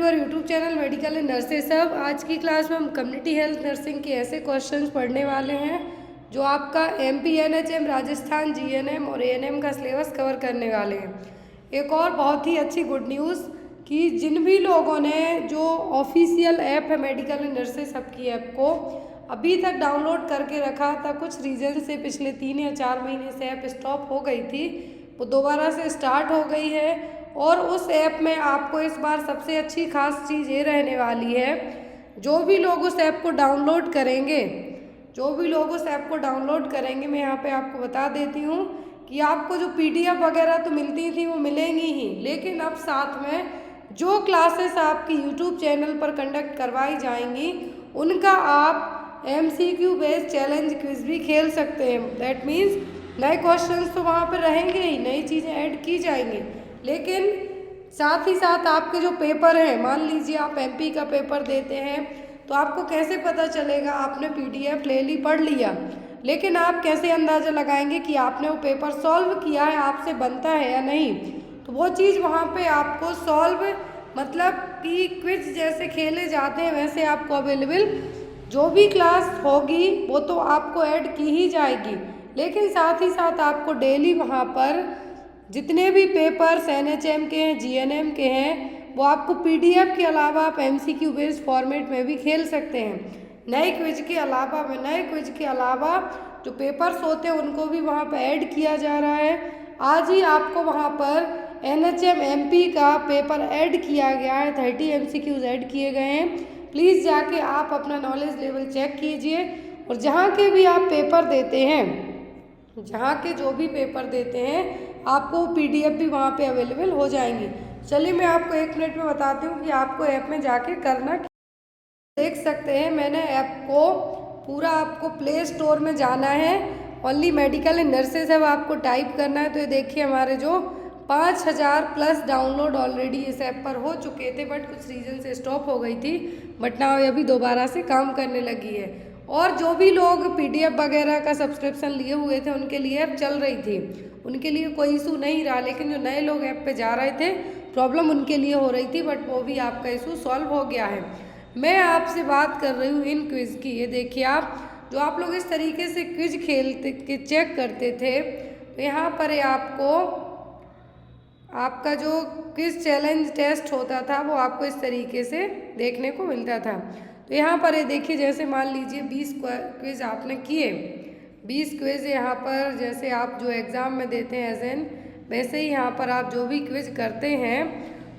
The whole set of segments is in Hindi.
Your YouTube channel medical and nurses सब। आज की क्लास में हम कम्युनिटी हेल्थ नर्सिंग के ऐसे क्वेश्चंस पढ़ने वाले हैं जो आपका एमपी एनएचएम, राजस्थान जीएनएम और एएनएम का सिलेबस कवर करने वाले हैं। एक और बहुत ही अच्छी गुड न्यूज़ कि जिन भी लोगों ने जो ऑफिशियल ऐप है मेडिकल एंड नर्सेस सब की ऐप को अभी तक डाउनलोड करके रखा था, कुछ रीज़न से पिछले 3 या 4 महीने से ऐप स्टॉप हो गई थी, वो दोबारा से स्टार्ट हो गई है। और उस ऐप में आपको इस बार सबसे अच्छी खास चीज़ ये रहने वाली है, जो भी लोग उस ऐप को डाउनलोड करेंगे मैं यहाँ पे आपको बता देती हूँ कि आपको जो पीडीएफ वगैरह तो मिलती थी वो मिलेंगी ही, लेकिन अब साथ में जो क्लासेस आपकी यूट्यूब चैनल पर कंडक्ट करवाई जाएंगी उनका आप एमसीक्यू बेस्ड चैलेंज क्विज भी खेल सकते हैं। दैट मीन्स नए क्वेश्चंस तो वहाँ पर रहेंगे ही, नई चीज़ें ऐड की जाएंगी, लेकिन साथ ही साथ आपके जो पेपर हैं, मान लीजिए आप एमपी का पेपर देते हैं तो आपको कैसे पता चलेगा, आपने पीडीएफ ले ली, पढ़ लिया, लेकिन आप कैसे अंदाज़ा लगाएंगे कि आपने वो पेपर सॉल्व किया है, आपसे बनता है या नहीं। तो वो चीज़ वहाँ पे आपको सॉल्व मतलब कि क्विज जैसे खेले जाते हैं वैसे आपको अवेलेबल जो भी क्लास होगी वो तो आपको ऐड की ही जाएगी, लेकिन साथ ही साथ आपको डेली वहाँ पर जितने भी पेपर्स एनएचएम के हैं, जीएनएम के हैं, वो आपको पीडीएफ के अलावा आप एमसीक्यू बेस्ड फॉर्मेट में भी खेल सकते हैं। नए क्विज के अलावा जो पेपर्स होते हैं उनको भी वहाँ पर ऐड किया जा रहा है। आज ही आपको वहाँ पर एनएचएम एमपी का पेपर ऐड किया गया है, 30 एमसीक्यूज ऐड किए गए हैं। प्लीज़ जाके आप अपना नॉलेज लेवल चेक कीजिए और जहाँ के भी आप पेपर देते हैं, जहाँ के जो भी पेपर देते हैं आपको पीडीएफ भी वहाँ पे अवेलेबल हो जाएंगी। चलिए मैं आपको 1 मिनट में बताती हूँ कि आपको ऐप में जाके करना। देख सकते हैं मैंने ऐप को पूरा, आपको प्ले स्टोर में जाना है, ओनली मेडिकल एंड नर्सेस अब आपको टाइप करना है। तो ये देखिए हमारे जो 5000 प्लस डाउनलोड ऑलरेडी इस ऐप पर हो चुके थे, बट कुछ रीज़न से स्टॉप हो गई थी, बट नाउ ये अभी दोबारा से काम करने लगी है। और जो भी लोग पीडीएफ वगैरह का सब्सक्रिप्शन लिए हुए थे उनके लिए ऐप चल रही थी, उनके लिए कोई इशू नहीं रहा, लेकिन जो नए लोग ऐप पे जा रहे थे प्रॉब्लम उनके लिए हो रही थी, बट वो भी आपका इशू सॉल्व हो गया है। मैं आपसे बात कर रही हूँ इन क्विज़ की। ये देखिए आप लोग इस तरीके से क्विज खेलते के चेक करते थे, तो यहाँ पर आपको आपका जो क्विज चैलेंज टेस्ट होता था वो आपको इस तरीके से देखने को मिलता था। तो यहाँ पर ये देखिए, जैसे मान लीजिए 20 क्विज आपने किए, 20 क्विज यहाँ पर जैसे आप जो एग्ज़ाम में देते हैं एज वैसे ही यहाँ पर आप जो भी क्विज करते हैं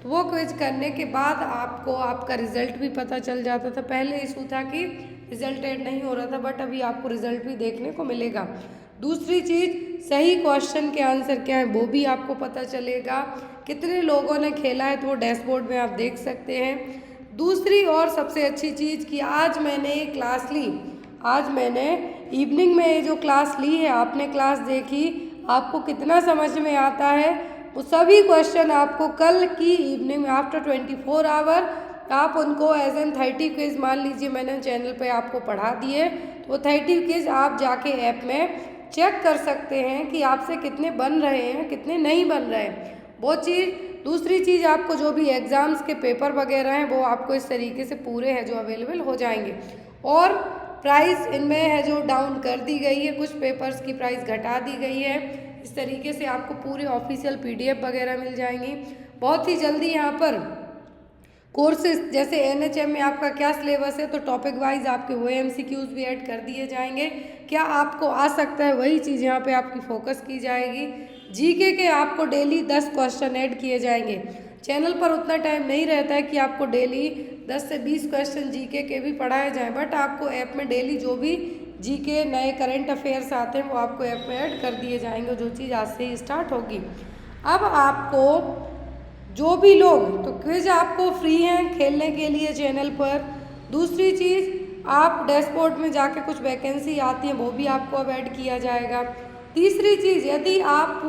तो वो क्विज करने के बाद आपको आपका रिज़ल्ट भी पता चल जाता था। पहले इशू था कि रिज़ल्ट ऐड नहीं हो रहा था, बट अभी आपको रिज़ल्ट भी देखने को मिलेगा। दूसरी चीज़, सही क्वेश्चन के आंसर क्या है वो भी आपको पता चलेगा, कितने लोगों ने खेला है तो वो डैशबोर्ड में आप देख सकते हैं। दूसरी और सबसे अच्छी चीज़ कि आज मैंने एक क्लास ली, आज मैंने इवनिंग में ये जो क्लास ली है, आपने क्लास देखी, आपको कितना समझ में आता है, वो सभी क्वेश्चन आपको कल की इवनिंग में आफ्टर 24 आवर आप उनको एज एन 30 क्विज, मान लीजिए मैंने चैनल पे आपको पढ़ा दिए, तो वो 30 क्विज आप जाके ऐप में चेक कर सकते हैं कि आपसे कितने बन रहे हैं, कितने नहीं बन रहे हैं, वो चीज़। दूसरी चीज़, आपको जो भी एग्ज़ाम्स के पेपर वगैरह हैं वो आपको इस तरीके से पूरे हैं जो अवेलेबल हो जाएंगे। और प्राइस इनमें है जो डाउन कर दी गई है, कुछ पेपर्स की प्राइस घटा दी गई है, इस तरीके से आपको पूरे ऑफिशियल पीडीएफ वगैरह मिल जाएंगी बहुत ही जल्दी। यहाँ पर कोर्सेज जैसे एनएचएम में आपका क्या सिलेबस है तो टॉपिक वाइज आपके वो एमसीक्यूज भी ऐड कर दिए जाएंगे, क्या आपको आ सकता है वही चीज़ यहाँ पे आपकी फोकस की जाएगी। जीके के आपको डेली 10 क्वेश्चन ऐड किए जाएंगे। चैनल पर उतना टाइम नहीं रहता है कि आपको डेली 10 से 20 क्वेश्चन जीके के भी पढ़ाए जाएँ, बट आपको ऐप में डेली जो भी जीके नए करंट अफेयर्स आते हैं वो आपको ऐप में ऐड कर दिए जाएंगे, जो चीज़ आज से ही स्टार्ट होगी। अब आपको जो भी लोग, तो क्विज आपको फ्री हैं खेलने के लिए चैनल पर। दूसरी चीज़, आप डैशबोर्ड में जाके कुछ वैकेंसी आती है वो भी आपको अब ऐड किया जाएगा। तीसरी चीज़, यदि आप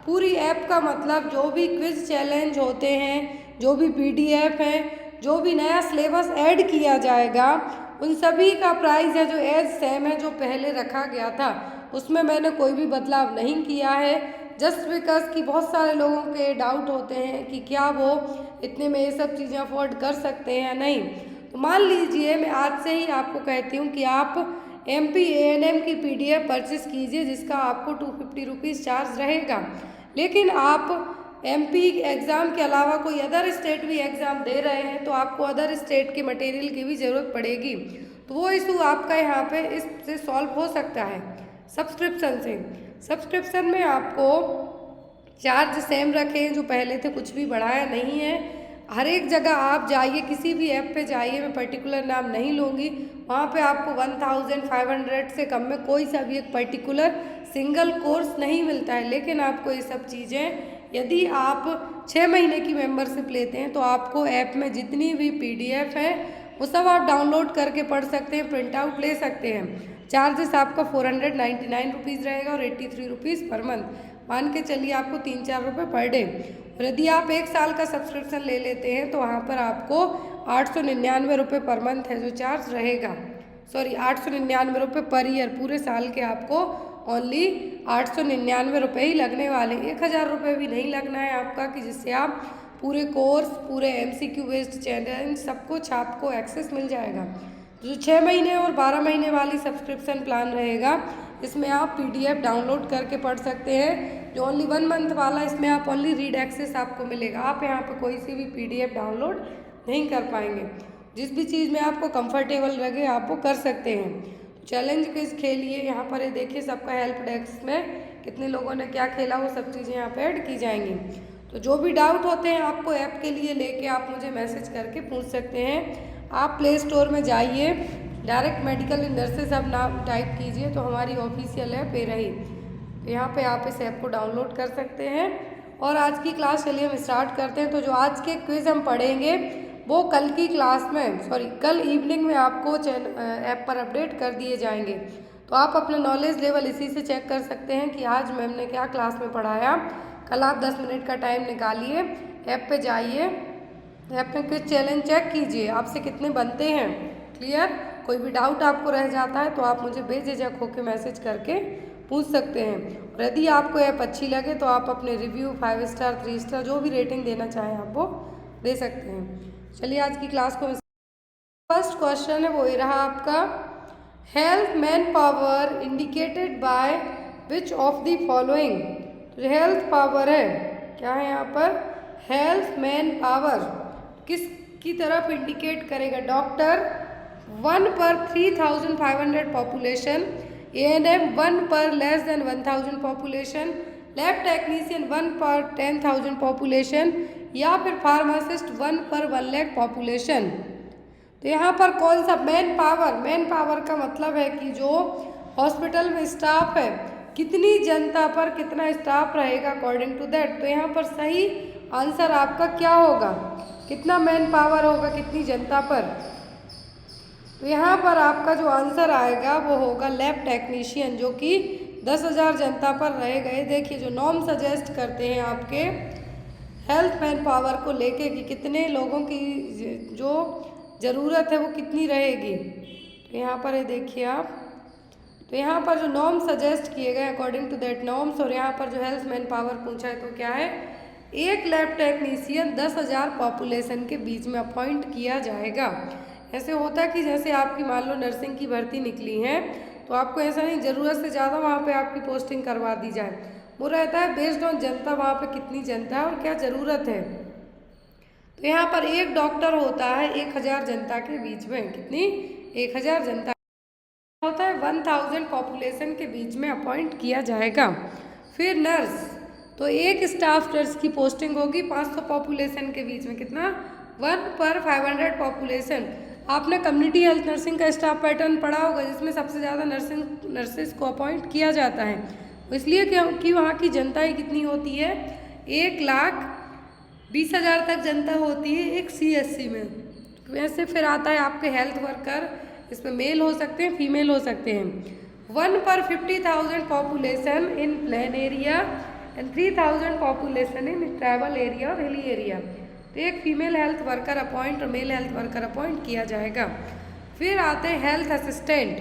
पूरी ऐप का मतलब जो भी क्विज चैलेंज होते हैं, जो भी पीडीएफ हैं, जो भी नया सिलेबस ऐड किया जाएगा, उन सभी का प्राइस है जो एज सेम है जो पहले रखा गया था, उसमें मैंने कोई भी बदलाव नहीं किया है। जस्ट बिकॉज कि बहुत सारे लोगों के डाउट होते हैं कि क्या वो इतने में ये सब चीज़ें अफोर्ड कर सकते हैं या नहीं। तो मान लीजिए मैं आज से ही आपको कहती हूँ कि आप MPANM की PDF परचेस कीजिए, जिसका आपको 250 रुपीज़ चार्ज रहेगा। लेकिन आप MP एग्ज़ाम के अलावा कोई अदर स्टेट भी एग्ज़ाम दे रहे हैं तो आपको अदर स्टेट के मटेरियल की भी ज़रूरत पड़ेगी। तो वो इशू आपका यहाँ पे इससे सॉल्व हो सकता है सब्सक्रिप्शन से। सब्सक्रिप्शन में आपको चार्ज सेम रखे हैं जो पहले थे, कुछ भी बढ़ाया नहीं है। हर एक जगह आप जाइए, किसी भी ऐप पे जाइए, मैं पर्टिकुलर नाम नहीं लूँगी, वहाँ पे आपको 1500 से कम में कोई सा भी एक पर्टिकुलर सिंगल कोर्स नहीं मिलता है। लेकिन आपको ये सब चीज़ें यदि आप 6 महीने की मेंबरशिप लेते हैं तो आपको ऐप में जितनी भी PDF है वो सब आप डाउनलोड करके पढ़ सकते हैं, प्रिंट आउट ले सकते हैं। चार्जेस आपका 499 रुपीज़ रहेगा और 83 रुपीज़ पर मंथ। मान के चलिए आपको 3-4 रुपये पर डे। और यदि आप 1 साल का सब्सक्रिप्शन ले लेते हैं तो वहाँ पर आपको 899 रुपये पर मंथ है जो चार्ज रहेगा। 899 रुपये पर ईयर, पूरे साल के आपको ओनली 899 रुपये ही लगने वाले, 1000 रुपये भी नहीं लगना है आपका, कि जिससे आप पूरे कोर्स, पूरे MCQ बेस्ड चैलेंज सब कुछ आपको एक्सेस मिल जाएगा। जो 6 महीने और 12 महीने वाली सब्सक्रिप्शन प्लान रहेगा, इसमें आप PDF डाउनलोड करके पढ़ सकते हैं। जो ओनली 1 मंथ वाला, इसमें आप ओनली रीड एक्सेस आपको मिलेगा। आप यहाँ पे कोई सी भी PDF डाउनलोड नहीं कर पाएंगे। जिस भी चीज़ में आपको कंफर्टेबल लगे आप वो कर सकते हैं। चैलेंज क्विज खेलिए, यहाँ पर ये देखिए सबका हेल्प डेस्क में कितने लोगों ने क्या खेला वो सब चीज़ें यहाँ पे ऐड की जाएंगी। तो जो भी डाउट होते हैं आपको ऐप के लिए लेके आप मुझे मैसेज करके पूछ सकते हैं। आप प्ले स्टोर में जाइए, डायरेक्ट मेडिकल नर्सेज अब नाम टाइप कीजिए तो हमारी ऑफिशियल ऐप ये रही। तो यहाँ पे आप इस ऐप को डाउनलोड कर सकते हैं। और आज की क्लास चलिए हम स्टार्ट करते हैं। तो जो आज के क्विज़ हम पढ़ेंगे वो कल की क्लास में, कल इवनिंग में आपको ऐप पर अपडेट कर दिए जाएंगे। तो आप अपना नॉलेज लेवल इसी से चेक कर सकते हैं कि आज मैम ने क्या क्लास में पढ़ाया। कल आप 10 मिनट का टाइम निकालिए, ऐप पे जाइए, ऐप में क्विज चैलेंज चेक कीजिए आपसे कितने बनते हैं। क्लियर? कोई भी डाउट आपको रह जाता है तो आप मुझे बेझिझक होकर मैसेज करके पूछ सकते हैं। और यदि आपको ऐप अच्छी लगे तो आप अपने रिव्यू 5 स्टार 3 स्टार जो भी रेटिंग देना चाहें आप वो दे सकते हैं। चलिए आज की क्लास को फर्स्ट क्वेश्चन है वो ये रहा आपका, health man power indicated by which of the following. तो हेल्थ पावर है, क्या है यहाँ पर, हेल्थ मैन पावर किसकी तरफ इंडिकेट करेगा, डॉक्टर 1 पर 3500 पॉपुलेशन, ANM 1 पर less than 1000 population, lab technician 1 पर 10,000 पॉपुलेशन, या फिर फार्मासिस्ट 1 पर 1 लाख पॉपुलेशन। तो यहाँ पर कौन सा मैन पावर का मतलब है कि जो हॉस्पिटल में स्टाफ है, कितनी जनता पर कितना स्टाफ रहेगा अकॉर्डिंग टू दैट। तो यहाँ पर सही आंसर आपका क्या होगा, कितना मैन पावर होगा कितनी जनता पर। तो यहाँ पर आपका जो आंसर आएगा वो होगा लैब टेक्नीशियन, जो कि 10,000 जनता पर रहेगा। ये देखिए जो नॉर्म सजेस्ट करते हैं आपके हेल्थ मैन पावर को लेके कि कितने लोगों की जो ज़रूरत है वो कितनी रहेगी। तो यहाँ पर ये देखिए आप, तो यहाँ पर जो नॉर्म सजेस्ट किए गए अकॉर्डिंग टू दैट नॉर्म्स, और यहाँ पर जो हेल्थ मैन पावर पूछा है तो क्या है, एक लैब टेक्नीशियन 10,000 पॉपुलेशन के बीच में अपॉइंट किया जाएगा। ऐसे होता है कि जैसे आपकी मान लो नर्सिंग की भर्ती निकली है तो आपको ऐसा नहीं ज़रूरत से ज़्यादा वहाँ पे आपकी पोस्टिंग करवा दी जाए, वो रहता है बेस्ड ऑन जनता, वहाँ पे कितनी जनता है और क्या ज़रूरत है। तो यहाँ पर एक डॉक्टर होता है 1000 जनता के बीच में, कितनी 1000 जनता होता है 1000 पॉपुलेशन के बीच में अपॉइंट किया जाएगा। फिर नर्स, तो एक स्टाफ नर्स की पोस्टिंग होगी 500 पॉपुलेशन के बीच में, कितना 1 पर 500 पॉपुलेशन। आपने कम्युनिटी हेल्थ नर्सिंग का स्टाफ पैटर्न पढ़ा होगा जिसमें सबसे ज़्यादा नर्सेज को अपॉइंट किया जाता है, इसलिए क्योंकि वहाँ की जनता ही कितनी होती है, 1,20,000 तक जनता होती है एक CSC में। वैसे फिर आता है आपके हेल्थ वर्कर, इसमें मेल हो सकते हैं फीमेल हो सकते हैं। 1 पर 50,000 population in plain area and 3,000 population in tribal area और हिली एरिया। तो एक फीमेल हेल्थ वर्कर अपॉइंट और मेल हेल्थ वर्कर अपॉइंट किया जाएगा। फिर आते हैं हेल्थ असिस्टेंट।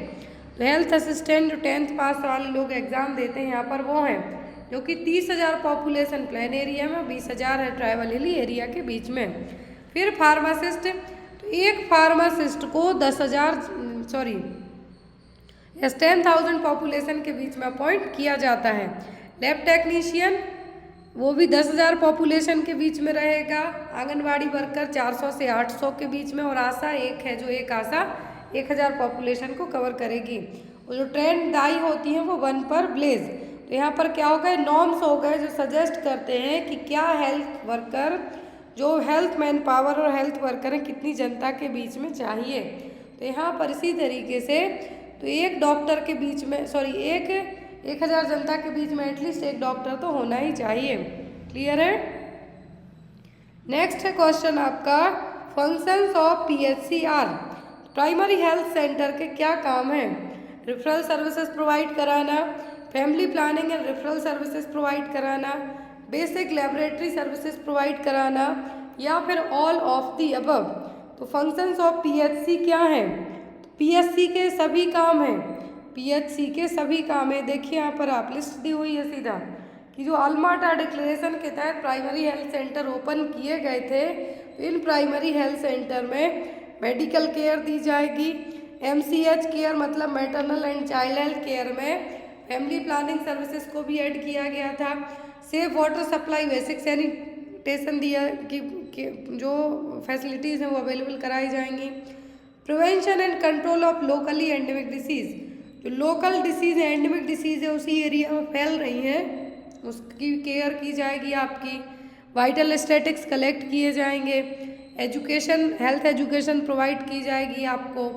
तो हेल्थ असिस्टेंट जो 10th पास वाले लोग एग्ज़ाम देते हैं यहाँ पर वो हैं जो कि 30,000 पॉपुलेशन प्लेन एरिया में, 20,000 है ट्राइबल हिली एरिया के बीच में। फिर फार्मासिस्ट, तो एक फार्मासिस्ट को 10,000 पॉपुलेशन के बीच में अपॉइंट किया जाता है। लैब टेक्नीशियन, वो भी 10,000 पॉपुलेशन के बीच में रहेगा। आंगनवाड़ी वर्कर 400 से 800 के बीच में, और आशा एक है जो एक आशा 1,000 पॉपुलेशन को कवर करेगी। और जो ट्रेंड दाई होती हैं वो 1 पर ब्लेज। तो यहाँ पर क्या हो गए, नॉर्म्स हो गए जो सजेस्ट करते हैं कि क्या हेल्थ वर्कर, जो हेल्थ मैन पावर और हेल्थ वर्कर हैं, कितनी जनता के बीच में चाहिए। तो यहाँ पर इसी तरीके से तो एक डॉक्टर के बीच में 1,000 जनता के बीच में एटलीस्ट एक डॉक्टर तो होना ही चाहिए। क्लियर है। नेक्स्ट है क्वेश्चन आपका, functions of PHCR, primary health centre के क्या काम हैं। रेफरल सर्विसेज प्रोवाइड कराना, family planning and referral services provide कराना, बेसिक लेबोरेटरी सर्विसेज प्रोवाइड कराना, या फिर ऑल ऑफ दी अबव। तो फंक्शंस ऑफ PHC क्या हैं। PHC के सभी काम हैं, PHC के सभी काम है। देखिए यहाँ पर आप लिस्ट दी हुई है सीधा कि जो अल्माटा डिक्लेरेशन के तहत प्राइमरी हेल्थ सेंटर ओपन किए गए थे, इन प्राइमरी हेल्थ सेंटर में मेडिकल केयर दी जाएगी। MCH केयर मतलब maternal and child health care में फैमिली प्लानिंग सर्विसेज को भी ऐड किया गया था। Safe water supply, basic sanitation दिया कि जो फैसिलिटीज़ हैं वो अवेलेबल कराई जाएंगी। Prevention and control of locally endemic disease, जो लोकल डिसीज़ है, एंडेमिक डिसीज़ है उसी एरिया में फैल रही हैं, उसकी केयर की जाएगी आपकी। वाइटल स्टैटिक्स कलेक्ट किए जाएंगे। एजुकेशन, हेल्थ एजुकेशन प्रोवाइड की जाएगी आपको।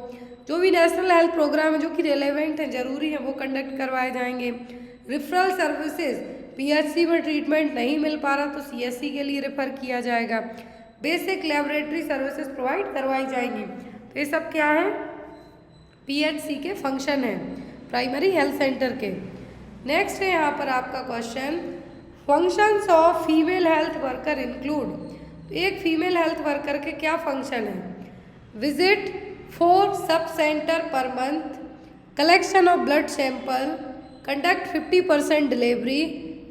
जो भी नेशनल हेल्थ प्रोग्राम है जो कि रेलेवेंट है, ज़रूरी है, वो कंडक्ट करवाए जाएंगे। रेफरल सर्विसेज, PHC में ट्रीटमेंट नहीं मिल पा रहा तो CSC के लिए रेफर किया जाएगा। बेसिक लेबोरेटरी सर्विसेज प्रोवाइड करवाई जाएंगी। तो ये सब क्या है, PHC के फंक्शन हैं प्राइमरी हेल्थ सेंटर के। नेक्स्ट है यहाँ पर आपका question, functions of female health worker include. तो एक फीमेल हेल्थ वर्कर के क्या फंक्शन है। Visit 4 sub centre per month, collection of blood sample, conduct 50% delivery,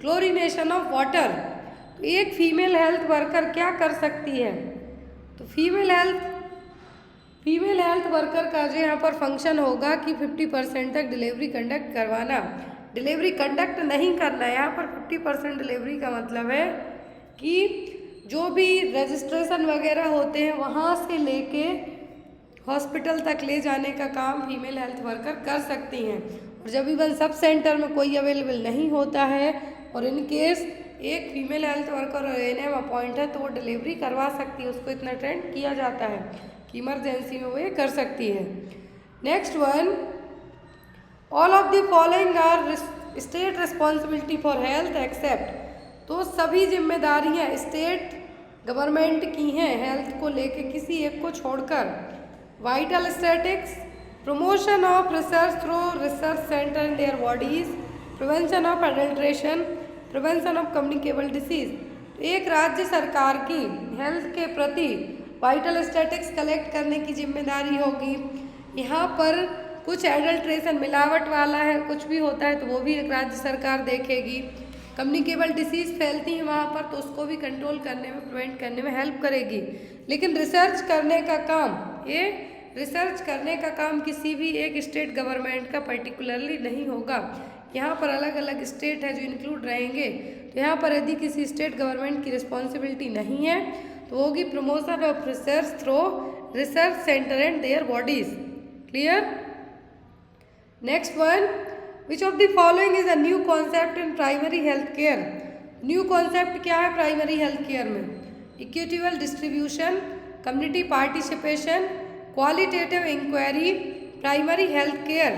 chlorination of water. तो एक फीमेल हेल्थ वर्कर क्या कर सकती है। तो फीमेल हेल्थ वर्कर का जो यहाँ पर फंक्शन होगा कि 50% तक डिलीवरी कंडक्ट करवाना। डिलीवरी कंडक्ट नहीं करना, यहाँ पर 50% डिलीवरी का मतलब है कि जो भी रजिस्ट्रेशन वगैरह होते हैं वहाँ से लेके हॉस्पिटल तक ले जाने का काम फीमेल हेल्थ वर्कर कर सकती हैं। और जब इवन सब सेंटर में कोई अवेलेबल नहीं होता है और इन केस एक फीमेल हेल्थ वर्कर और ANM अपॉइंट है तो वो डिलीवरी करवा सकती है, उसको इतना ट्रेंड किया जाता है कि इमरजेंसी में वो ये कर सकती है। Next one, all of the following are state responsibility for health except. तो सभी जिम्मेदारियां स्टेट गवर्नमेंट की हैं हेल्थ को लेके, किसी एक को छोड़कर। Vital statics, promotion of research through research centre in their bodies, prevention of adulteration, prevention of communicable disease. तो एक राज्य सरकार की हेल्थ के प्रति वाइटल स्टैटिक्स कलेक्ट करने की जिम्मेदारी होगी। यहाँ पर कुछ एडल्ट्रेशन मिलावट वाला है, कुछ भी होता है तो वो भी एक राज्य सरकार देखेगी। कम्युनिकेबल डिसीज़ फैलती हैं वहाँ पर तो उसको भी कंट्रोल करने में, प्रिवेंट करने में हेल्प करेगी। लेकिन रिसर्च करने का काम किसी भी एक स्टेट गवर्नमेंट का पर्टिकुलरली नहीं होगा। यहाँ पर अलग अलग स्टेट है जो इंक्लूड रहेंगे। तो यहाँ पर यदि किसी स्टेट गवर्नमेंट की रिस्पॉन्सिबिलिटी नहीं है तो होगी promotion of research through research centre and their bodies. Clear. Next one, which of the following is a new concept in primary health care. New concept क्या है प्राइमरी हेल्थ केयर में। Equitable distribution, community participation, qualitative inquiry, primary health care.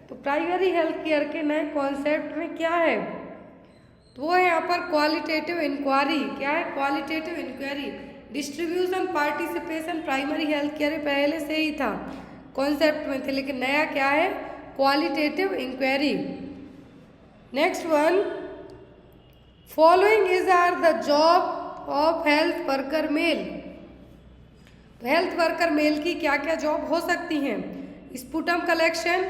तो प्राइमरी हेल्थ केयर के नए कॉन्सेप्ट में क्या है, तो वो है यहाँ पर क्वालिटेटिव इंक्वायरी। क्या है qualitative inquiry. Distribution, participation primary health care पहले से ही था, कॉन्सेप्ट में थे, लेकिन नया क्या है qualitative inquiry. Next one, following is are the job of health worker male. तो हेल्थ वर्कर मेल की क्या क्या जॉब हो सकती हैं। Sputum collection,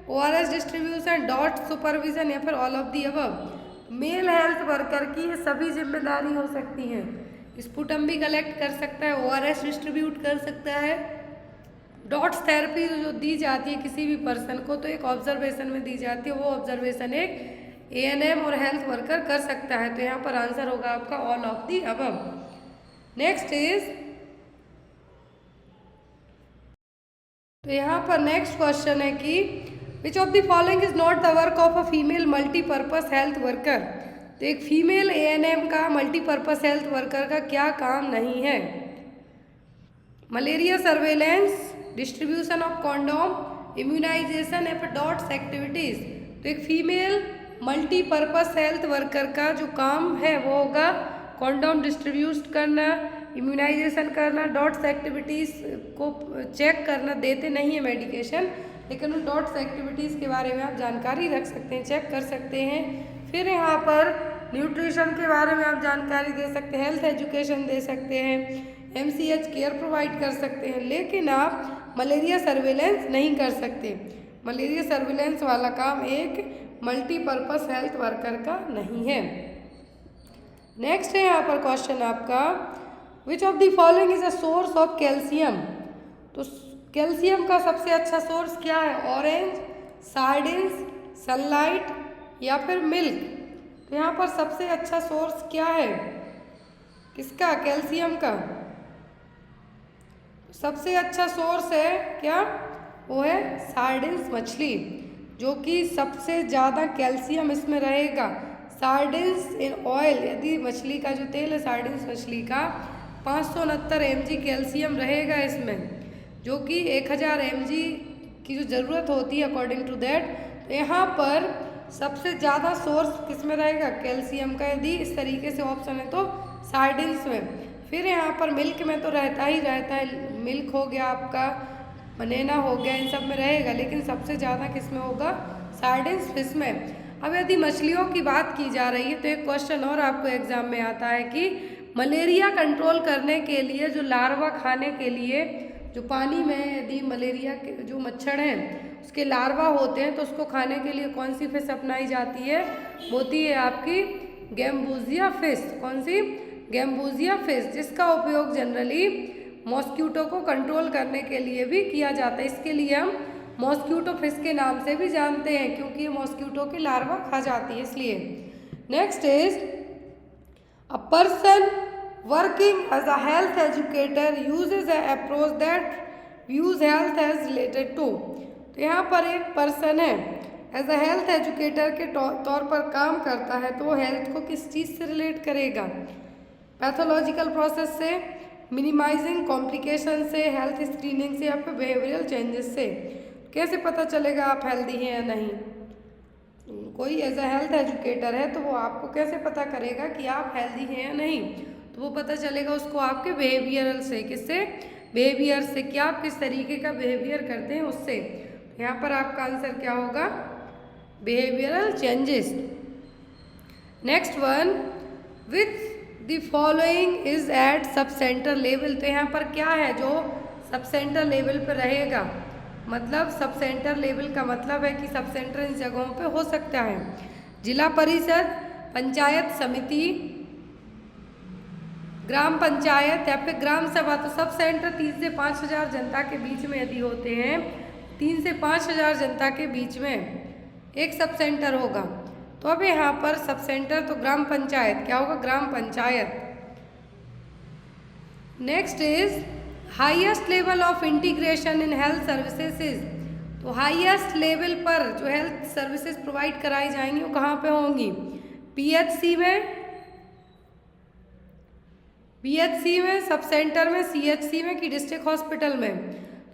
ORS distribution, dot supervision या फिर all of the above. Male health worker की ये सभी जिम्मेदारी हो सकती हैं। स्पुटम भी कलेक्ट कर सकता है, ORS डिस्ट्रीब्यूट कर सकता है। डॉट्स थेरेपी जो दी जाती है किसी भी पर्सन को तो एक ऑब्जर्वेशन में दी जाती है, वो ऑब्जर्वेशन एक ANM और हेल्थ वर्कर कर सकता है। तो यहाँ पर आंसर होगा आपका all of the above. Next is, तो यहाँ पर नेक्स्ट क्वेश्चन है कि which of the following is not the work of a female multipurpose health worker. तो एक फीमेल ANM का मल्टीपर्पज हेल्थ वर्कर का क्या काम नहीं है? Malaria surveillance, distribution of condom, immunisation F dots activities. तो एक फीमेल मल्टीपर्पज हेल्थ वर्कर का जो काम है वो होगा कॉन्डोम डिस्ट्रीब्यूट करना, इम्यूनाइजेशन करना, डॉट्स एक्टिविटीज़ को चेक करना। देते नहीं है मेडिकेशन, लेकिन उन डॉट्स एक्टिविटीज़ के बारे में आप जानकारी रख सकते हैं, चेक कर सकते हैं। फिर यहाँ पर न्यूट्रिशन के बारे में आप जानकारी दे सकते हैं, हेल्थ एजुकेशन दे सकते हैं, MCH केयर प्रोवाइड कर सकते हैं, लेकिन आप मलेरिया सर्वेलेंस नहीं कर सकते। मलेरिया सर्वेलेंस वाला काम एक मल्टीपर्पज हेल्थ वर्कर का नहीं है। नेक्स्ट है यहाँ पर क्वेश्चन आपका, विच of the following is a source of calcium. तो कैल्शियम का सबसे अच्छा सोर्स क्या है? ऑरेंज, सार्डिन्स, सनलाइट या फिर मिल्क। तो यहाँ पर सबसे अच्छा सोर्स क्या है किसका? कैल्शियम का। सबसे अच्छा सोर्स है क्या? वो है सार्डिन्स मछली, जो कि सबसे ज़्यादा कैल्शियम इसमें रहेगा। सार्डिन्स इन ऑयल, यदि मछली का जो तेल है सार्डिन्स मछली का 569 mg कैल्शियम रहेगा इसमें, जो कि 1000 mg की जो ज़रूरत होती है अकॉर्डिंग टू दैट। तो यहाँ पर सबसे ज़्यादा सोर्स किस में रहेगा? कैल्शियम का। यदि इस तरीके से ऑप्शन है तो सार्डिन्स में। फिर यहाँ पर मिल्क में तो रहता ही रहता है, मिल्क हो गया आपका, बनाना हो गया, इन सब में रहेगा, लेकिन सबसे ज़्यादा किस में होगा? सार्डिन्स फिश में। अब यदि मछलियों की बात की जा रही है तो एक क्वेश्चन और आपको एग्जाम में आता है कि मलेरिया कंट्रोल करने के लिए जो लार्वा खाने के लिए जो पानी में यदि मलेरिया के जो मच्छर हैं उसके लार्वा होते हैं तो उसको खाने के लिए कौन सी फिश अपनाई जाती है? होती है आपकी गैम्बूजिया फिश। कौन सी? गैम्बूजिया फिश, जिसका उपयोग जनरली मॉस्क्यूटो को कंट्रोल करने के लिए भी किया जाता है। इसके लिए हम मॉस्क्यूटो फिश के नाम से भी जानते हैं, क्योंकि ये मॉस्क्यूटो की लार्वा खा जाती है इसलिए। Next is, a person working as a health educator uses a approach that views health as related to. तो यहाँ पर एक पर्सन है एज अ हेल्थ एजुकेटर के तौर पर काम करता है, तो वो हेल्थ को किस चीज़ से रिलेट करेगा? पैथोलॉजिकल प्रोसेस से, मिनिमाइजिंग कॉम्प्लिकेशन से, हेल्थ स्क्रीनिंग से या फिर बिहेवियरल चेंजेस से। कैसे पता चलेगा आप हेल्दी हैं या नहीं? कोई एज अ हेल्थ एजुकेटर है तो वो आपको कैसे पता करेगा कि आप हेल्दी हैं या नहीं? तो वो पता चलेगा उसको आपके बिहेवियरल से। किससे? बिहेवियर से, कि आप किस तरीके का बिहेवियर करते हैं उससे। यहाँ पर आपका आंसर क्या होगा? Behavioural changes. Next one, with the following is at sub centre level. तो यहाँ पर क्या है जो सब सेंटर लेवल पर रहेगा? मतलब सब सेंटर लेवल का मतलब है कि सब सेंटर इन जगहों पे हो सकता है: जिला परिषद, पंचायत समिति, ग्राम पंचायत या फिर ग्राम सभा। तो सब सेंटर 3 से 5000 जनता के बीच में यदि होते हैं, 3 से 5000 जनता के बीच में एक सब सेंटर होगा। तो अब यहाँ पर सब सेंटर तो ग्राम पंचायत, क्या होगा? Gram panchayat. Next is highest level of integration in health services. तो हाईएस्ट लेवल पर जो हेल्थ सर्विसेज प्रोवाइड कराई जाएंगी वो कहाँ पे होंगी? PHC में, सब सेंटर में, CHC में कि डिस्ट्रिक्ट हॉस्पिटल में।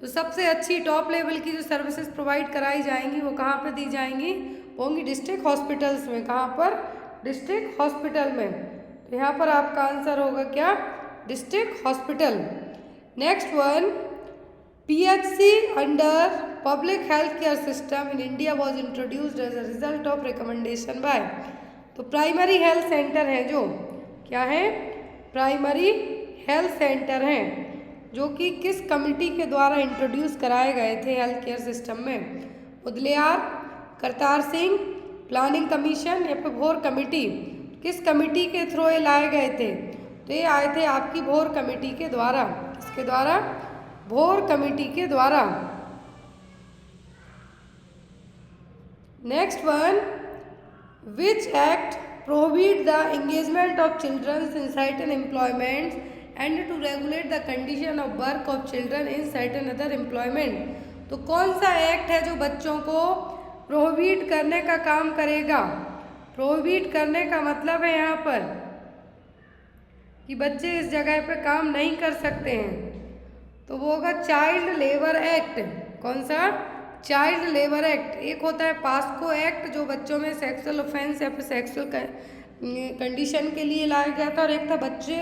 तो सबसे अच्छी टॉप लेवल की जो सर्विसेज प्रोवाइड कराई जाएंगी वो कहाँ पे दी जाएंगी? होंगी डिस्ट्रिक्ट हॉस्पिटल्स में। कहाँ पर? डिस्ट्रिक्ट हॉस्पिटल में। तो यहाँ पर आपका आंसर होगा क्या? District hospital. Next one, PHC under public health care system in India was introduced as a result of recommendation by. तो प्राइमरी हेल्थ सेंटर है जो, क्या है? प्राइमरी हेल्थ सेंटर हैं, जो कि किस कमिटी के द्वारा इंट्रोड्यूस कराए गए थे हेल्थ केयर सिस्टम में? उदलियार, करतार सिंह, प्लानिंग कमीशन या फिर भोर कमेटी, किस कमेटी के थ्रू ये लाए गए थे? तो ये आए थे आपकी भोर कमेटी के द्वारा। किसके द्वारा? भोर कमेटी के द्वारा। Next one, which act prohibit the engagement of children in certain employments and to regulate the condition of work of children in certain other employment? तो कौन सा एक्ट है जो बच्चों को प्रोहिबिट करने का काम करेगा? प्रोहिबिट करने का मतलब है यहाँ पर कि बच्चे इस जगह पे काम नहीं कर सकते हैं, तो वो होगा चाइल्ड लेबर एक्ट। कौन सा? Child labour act. एक होता है पास्को एक्ट जो बच्चों में सेक्सुअल ऑफेंस या फिर सेक्सुअल कंडीशन के लिए लाया गया था, और एक था बच्चे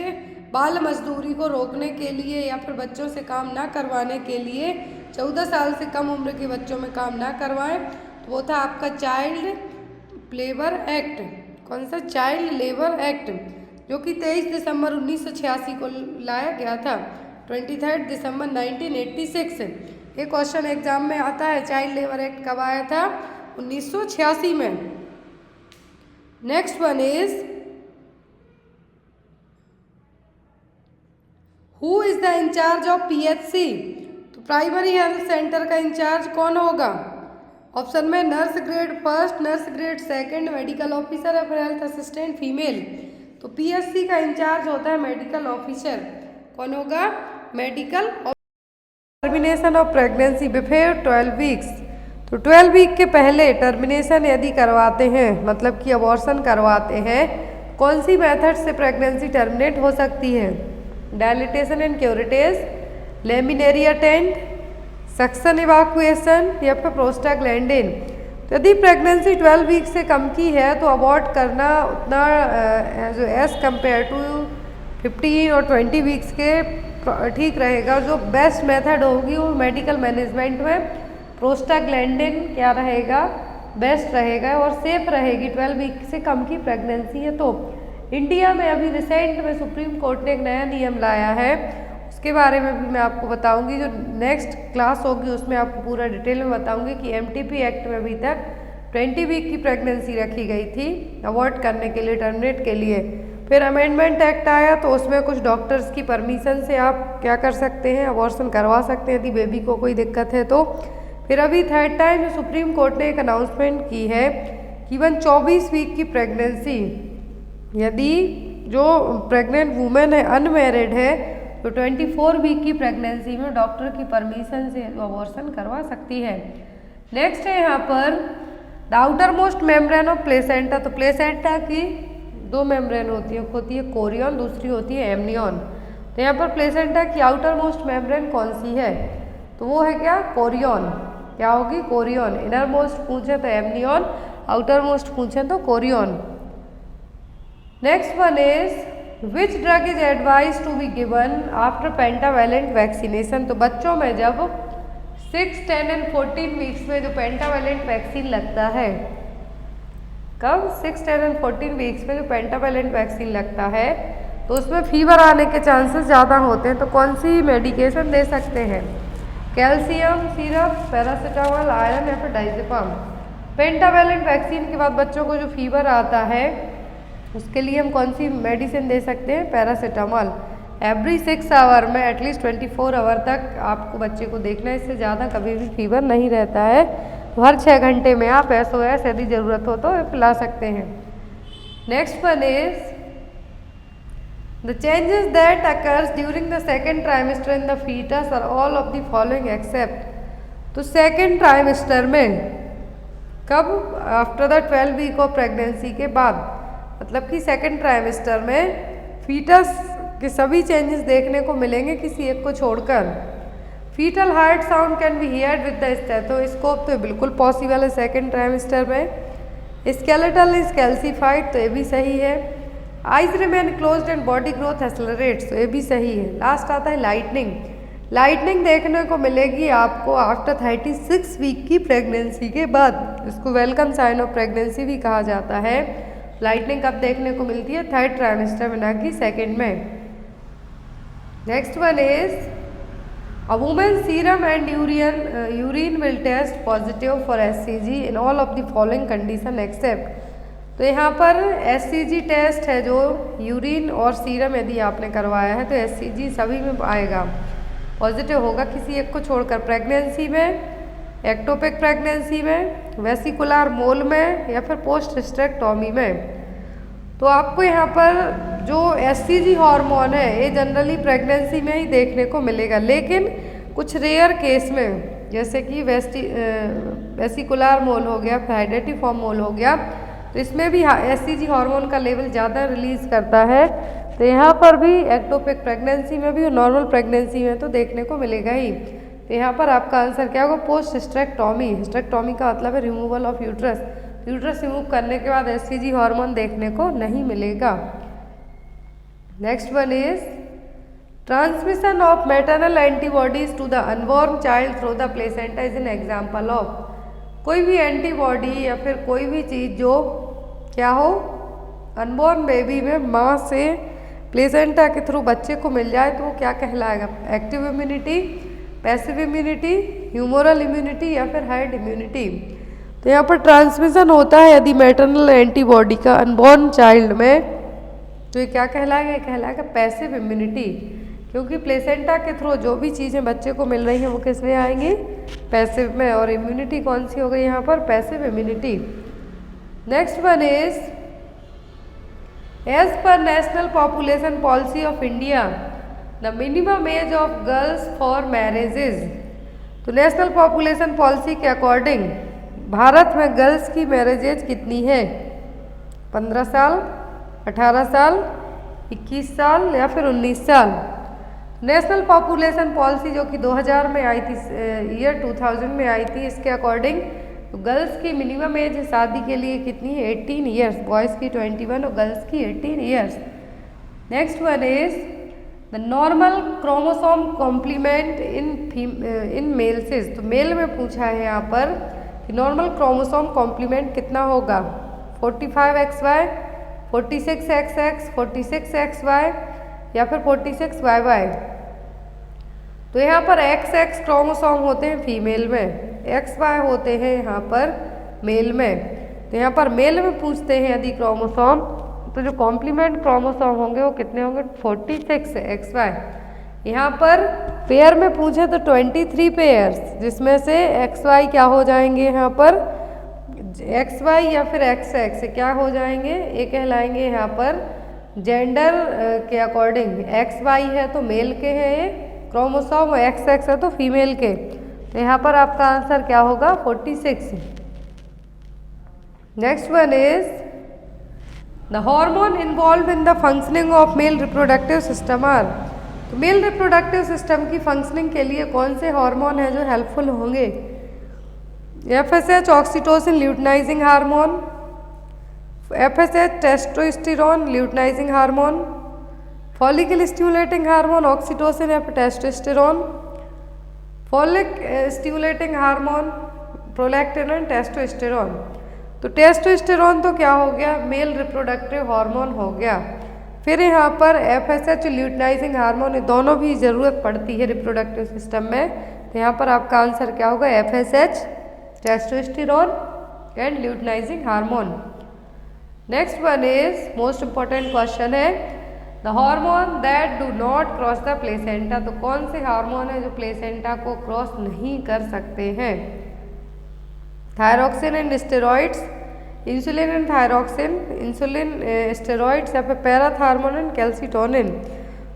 बाल मजदूरी को रोकने के लिए या फिर बच्चों से काम ना करवाने के लिए, 14 साल से कम उम्र के बच्चों में काम ना करवाएं, तो वो था आपका चाइल्ड लेबर एक्ट। कौन सा? चाइल्ड लेबर एक्ट, जो कि 23 दिसंबर 1986 को लाया गया था, 23 दिसंबर 1986। ये क्वेश्चन एग्जाम में आता है, चाइल्ड लेबर एक्ट कब आया था? 1986 में। Next one is, who is the incharge of PHC? तो प्राइमरी हेल्थ सेंटर का इंचार्ज कौन होगा? ऑप्शन में nurse grade first, nurse grade second, medical officer या फिर हेल्थ असिस्टेंट फीमेल। तो PHC का इंचार्ज होता है मेडिकल ऑफिसर। कौन होगा? Medical. Termination of pregnancy before 12 weeks. तो 12 वीक के पहले टर्मिनेशन यदि करवाते हैं, मतलब कि अबॉर्शन करवाते हैं, कौन सी मेथड से प्रेगनेंसी टर्मिनेट हो सकती है? Dilatation and curettage, laminaria tent, suction evacuation या फिर प्रोस्टाग्लैंडिन। तो यदि प्रेगनेंसी 12 वीक से कम की है तो अबॉर्ट करना उतना जो एज़ कम्पेयर टू 15 और 20 वीक्स के ठीक रहेगा। जो बेस्ट मेथड होगी वो मेडिकल मैनेजमेंट में प्रोस्टाग्लैंडिन क्या रहेगा? बेस्ट रहेगा और सेफ रहेगी 12 वीक से कम की प्रेगनेंसी है। तो इंडिया में अभी रिसेंट में सुप्रीम कोर्ट ने एक नया नियम लाया है, उसके बारे में भी मैं आपको बताऊंगी। जो नेक्स्ट क्लास होगी उसमें आपको पूरा डिटेल में बताऊंगी कि MTP एक्ट में अभी तक 20 वीक की प्रेगनेंसी रखी गई थी अवॉइड करने के लिए, टर्मिनेट के लिए। फिर अमेंडमेंट एक्ट आया तो उसमें कुछ डॉक्टर्स की परमिशन से आप क्या कर सकते हैं? अबॉर्शन करवा सकते हैं यदि बेबी को कोई दिक्कत है तो। फिर अभी थर्ड टाइम जो सुप्रीम कोर्ट ने एक अनाउंसमेंट की है कि इवन 24 वीक की प्रेगनेंसी यदि जो प्रेग्नेंट वुमेन है अनमैरिड है तो 24 वीक की प्रेगनेंसी में डॉक्टर की परमिशन से अबॉर्शन करवा सकती है। नेक्स्ट है यहाँ पर the outer most membrane of placenta. तो प्लेसेंटा की 2 मेम्ब्रेन होती है कोरियन, दूसरी होती है एमनियन। तो यहाँ पर प्लेसेंटा की आउटर मोस्ट मेम्ब्रेन कौन सी है? तो वो है क्या? कोरियन। क्या होगी? कोरियन। इनर मोस्ट पूछे तो एमनियन, आउटर मोस्ट पूछे तो chorion. Next one is which drug is advise to be given after pentavalent vaccination. तो बच्चों में जब 6, 10 एंड 14 वीक्स में जो पेंटावेलेंट वैक्सीन लगता है, कब? 6, 10 एंड 14 वीक्स में जो पेंटावेलेंट वैक्सीन लगता है तो उसमें फीवर आने के चांसेस ज़्यादा होते हैं। तो कौन सी मेडिकेशन दे सकते हैं? कैल्शियम सिरप, पैरासीटामोल, आयरन या फिर डाइजेपाम। पेंटावेलेंट वैक्सीन के बाद बच्चों को जो फीवर आता है उसके लिए हम कौन सी मेडिसिन दे सकते हैं? पैरासीटामोल। एवरी 6 आवर में एटलीस्ट 24 आवर तक आपको बच्चे को देखना है, इससे ज़्यादा कभी भी फीवर नहीं रहता है। तो हर 6 घंटे में आप SOS यदि ज़रूरत हो तो पिला सकते हैं। Next one is the changes that occurs during the second trimester in the foetus are all of the following except. तो सेकेंड ट्राइमेस्टर में कब? After the 12 week of pregnancy के बाद, मतलब कि सेकेंड ट्राइमेस्टर में फीटस के सभी चेंजेस देखने को मिलेंगे किसी एक को छोड़कर। Foetal heart sound can be heard with the stethoscope. तो बिल्कुल पॉसिबल है सेकेंड ट्राइमेस्टर में। स्केलेटल इज कैल्सीफाइड, तो ये भी सही है। Eyes remain closed and body growth accelerates, तो ये भी सही है। लास्ट आता है लाइटनिंग। लाइटनिंग देखने को मिलेगी आपको आफ्टर 36 वीक की प्रेगनेंसी के बाद। इसको वेलकम साइन ऑफ प्रेगनेंसी भी कहा जाता है। लाइटनिंग कब देखने को मिलती है? 3rd ट्राइमेस्टर में, ना कि 2nd में। Next one is A woman's serum and urine will test positive for SCG in all of the following condition except। तो यहाँ पर SCG टेस्ट है जो यूरिन और सीरम यदि आपने करवाया है तो SCG सभी में आएगा, पॉजिटिव होगा किसी एक को छोड़कर। प्रेगनेंसी में, एक्टोपिक प्रेगनेंसी में, वेसिकुलर मोल में या फिर पोस्ट हिस्टेरेक्टोमी में। तो आपको यहाँ पर जो SCG हार्मोन है ये जनरली प्रेगनेंसी में ही देखने को मिलेगा, लेकिन कुछ रेयर केस में जैसे कि वेसिकुलर मोल हो गया, हाइडेटिफॉर्म मोल हो गया, तो इसमें भी SCG हार्मोन का लेवल ज़्यादा रिलीज करता है। तो यहाँ पर भी एक्टोपिक प्रेगनेंसी में भी और नॉर्मल प्रेगनेंसी में तो देखने को मिलेगा ही। तो यहाँ पर आपका आंसर क्या होगा? Post hysterectomy. हिस्टेरेक्टोमी का मतलब है removal of uterus. Uterus remove करने के बाद SCG हार्मोन देखने को नहीं मिलेगा। Next one is transmission of maternal antibodies to the unborn child through the placenta is an example of. कोई भी एंटीबॉडी या फिर कोई भी चीज़ जो क्या हो, अनबॉर्न बेबी में माँ से प्लेसेंटा के थ्रू बच्चे को मिल जाए तो वो क्या कहलाएगा? Active immunity, passive immunity, humoral immunity या फिर हर्ड इम्यूनिटी। तो यहाँ पर ट्रांसमिशन होता है यदि मैटरनल एंटीबॉडी का अनबॉर्न चाइल्ड में, तो ये क्या कहलाएगा? ये कहलाएगा पैसिव इम्यूनिटी, क्योंकि प्लेसेंटा के थ्रू जो भी चीज़ें बच्चे को मिल रही हैं वो किस में आएंगी? पैसिव में। और इम्यूनिटी कौन सी हो गई यहाँ पर? Passive immunity. Next one is as per national population policy of India the minimum age of girls for marriages. तो नेशनल पॉपुलेशन पॉलिसी के अकॉर्डिंग भारत में गर्ल्स की मैरिज एज कितनी है? 15 साल, 18 साल, 21 साल या फिर 19 साल। नेशनल पॉपुलेशन पॉलिसी जो कि 2000 में आई थी, ईयर 2000 में आई थी, इसके अकॉर्डिंग तो गर्ल्स की मिनिमम एज शादी के लिए कितनी है? 18 ईयर्स। बॉयज़ की 21 और गर्ल्स की 18 years. Next one is the normal chromosome complement in males. तो मेल में पूछा है यहाँ पर कि नॉर्मल क्रोमोसोम कॉम्प्लीमेंट कितना होगा? 45XY, 46XX, 46XY या फिर 46YY। तो यहाँ पर XX क्रोमोसोम होते हैं फीमेल में, XY होते हैं यहाँ पर मेल में। तो यहाँ पर मेल में पूछते हैं यदि क्रोमोसोम, तो जो कॉम्प्लीमेंट क्रोमोसोम होंगे वो कितने होंगे? 46 XY। यहाँ पर पेयर में पूछे तो 23 पेयर्स, जिसमें से XY क्या हो जाएंगे? यहाँ पर XY या फिर XX क्या हो जाएंगे? ये कहलाएंगे यहाँ पर जेंडर के अकॉर्डिंग। XY है तो मेल के हैं ये क्रोमोसोम, XX है तो फीमेल के। तो यहाँ पर आपका आंसर क्या होगा? 46। Next one is the hormone involve in the functioning of male reproductive system are. तो मेल रिप्रोडक्टिव सिस्टम की फंक्शनिंग के लिए कौन से हार्मोन हैं जो हेल्पफुल होंगे? FSH oxytocin luteinizing hormone, FSH testosterone luteinizing hormone, follicle stimulating hormone oxytocin या फिर testosterone, folic stimulating hormone prolactin and testosterone. तो टेस्टोस्टेरोन तो क्या हो गया? मेल रिप्रोडक्टिव हार्मोन हो गया। फिर यहाँ पर FSH ल्यूटिनाइजिंग हार्मोन, ये दोनों भी ज़रूरत पड़ती है रिप्रोडक्टिव सिस्टम में। तो यहाँ पर आपका आंसर क्या होगा? FSH testosterone and luteinizing hormone. Next one is most important question है the hormone that do not cross the placenta. तो कौन से हार्मोन है जो प्लेसेंटा को क्रॉस नहीं कर सकते हैं? Thyroxine and steroids, insulin and thyroxine, insulin steroids या फिर पैराथार्मोन एंड कैल्सिटोनिन।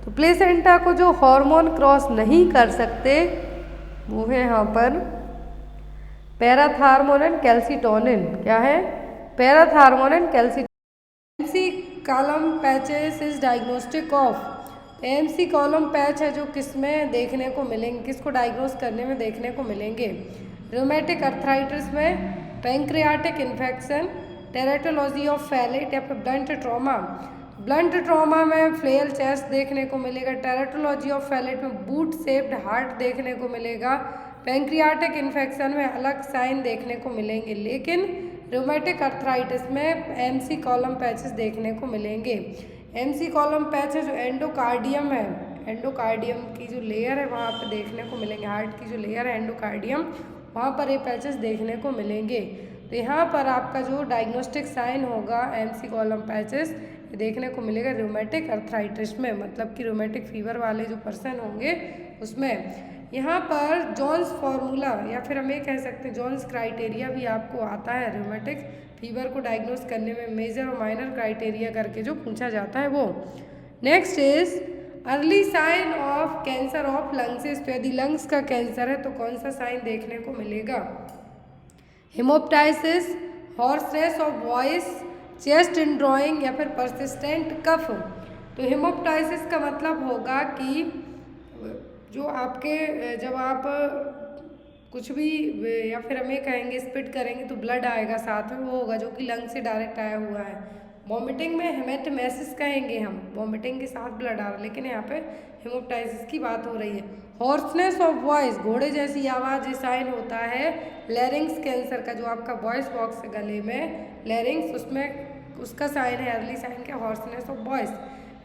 तो प्लेसेंटा को जो हार्मोन क्रॉस नहीं कर सकते वो है यहाँ पर पैराथार्मोन एंड कैल्सिटोनिन। क्या है? Parathormone and calcitonin. MC column patches is diagnostic of. MC column patch है जो किस में देखने को मिलेंगे, किसको डायग्नोस करने में देखने को मिलेंगे? रूमेटिक अर्थराइटिस में, pancreatic infection, tetralogy of Fallot या फिर ब्लंट ट्रॉमा। ब्लंट ट्रॉमा में फ्लेयर चेस्ट देखने को मिलेगा, टेरेटोलॉजी ऑफ फैलेट में बूट शेप्ड हार्ट देखने को मिलेगा, पैंक्रियाटिक इन्फेक्शन में अलग साइन देखने को मिलेंगे, लेकिन रूमेटिक अर्थराइटिस में एमसी कॉलम पैचेस देखने को मिलेंगे। एमसी कॉलम पैच जो एंडोकार्डियम है एंडोकार्डियम की जो लेयर है वहाँ पर देखने को मिलेंगे। हार्ट की जो लेयर है एंडोकार्डियम, वहाँ पर ये पैचेस देखने को मिलेंगे। तो यहाँ पर आपका जो डायग्नोस्टिक साइन होगा MC कॉलम पैचेस देखने को मिलेगा रूमेटिक अर्थराइटिस में, मतलब कि रूमेटिक फीवर वाले जो पर्सन होंगे उसमें। यहाँ पर जॉन्स फार्मूला या फिर हम ये कह सकते हैं जॉन्स क्राइटेरिया भी आपको आता है रूमेटिक फीवर को डायग्नोस करने में, मेजर और माइनर क्राइटेरिया करके जो पूछा जाता है वो। Next is early sign of cancer of lungs. तो यदि लंग्स का कैंसर है तो कौन सा साइन देखने को मिलेगा? Haemoptysis, hoarseness of voice, chest in drawing या फिर परसिस्टेंट कफ। तो हेमोप्टाइसिस का मतलब होगा कि जो आपके जब आप कुछ भी या फिर हम ये कहेंगे स्पिट करेंगे तो ब्लड आएगा साथ में, वो होगा जो कि लंग से डायरेक्ट आया हुआ है। वॉमिटिंग में हेमेटोमेसिस कहेंगे हम, वॉमिटिंग के साथ ब्लड आ रहा है, लेकिन यहाँ पे हेमोप्टाइसिस की बात हो रही है। हॉर्सनेस ऑफ वॉइस, घोड़े जैसी आवाज़, ये साइन होता है लैरिंग्स कैंसर का, जो आपका वॉइस बॉक्स है गले में लैरिंग्स, उसमें उसका साइन है अर्ली साइन क्या? Hoarseness of voice.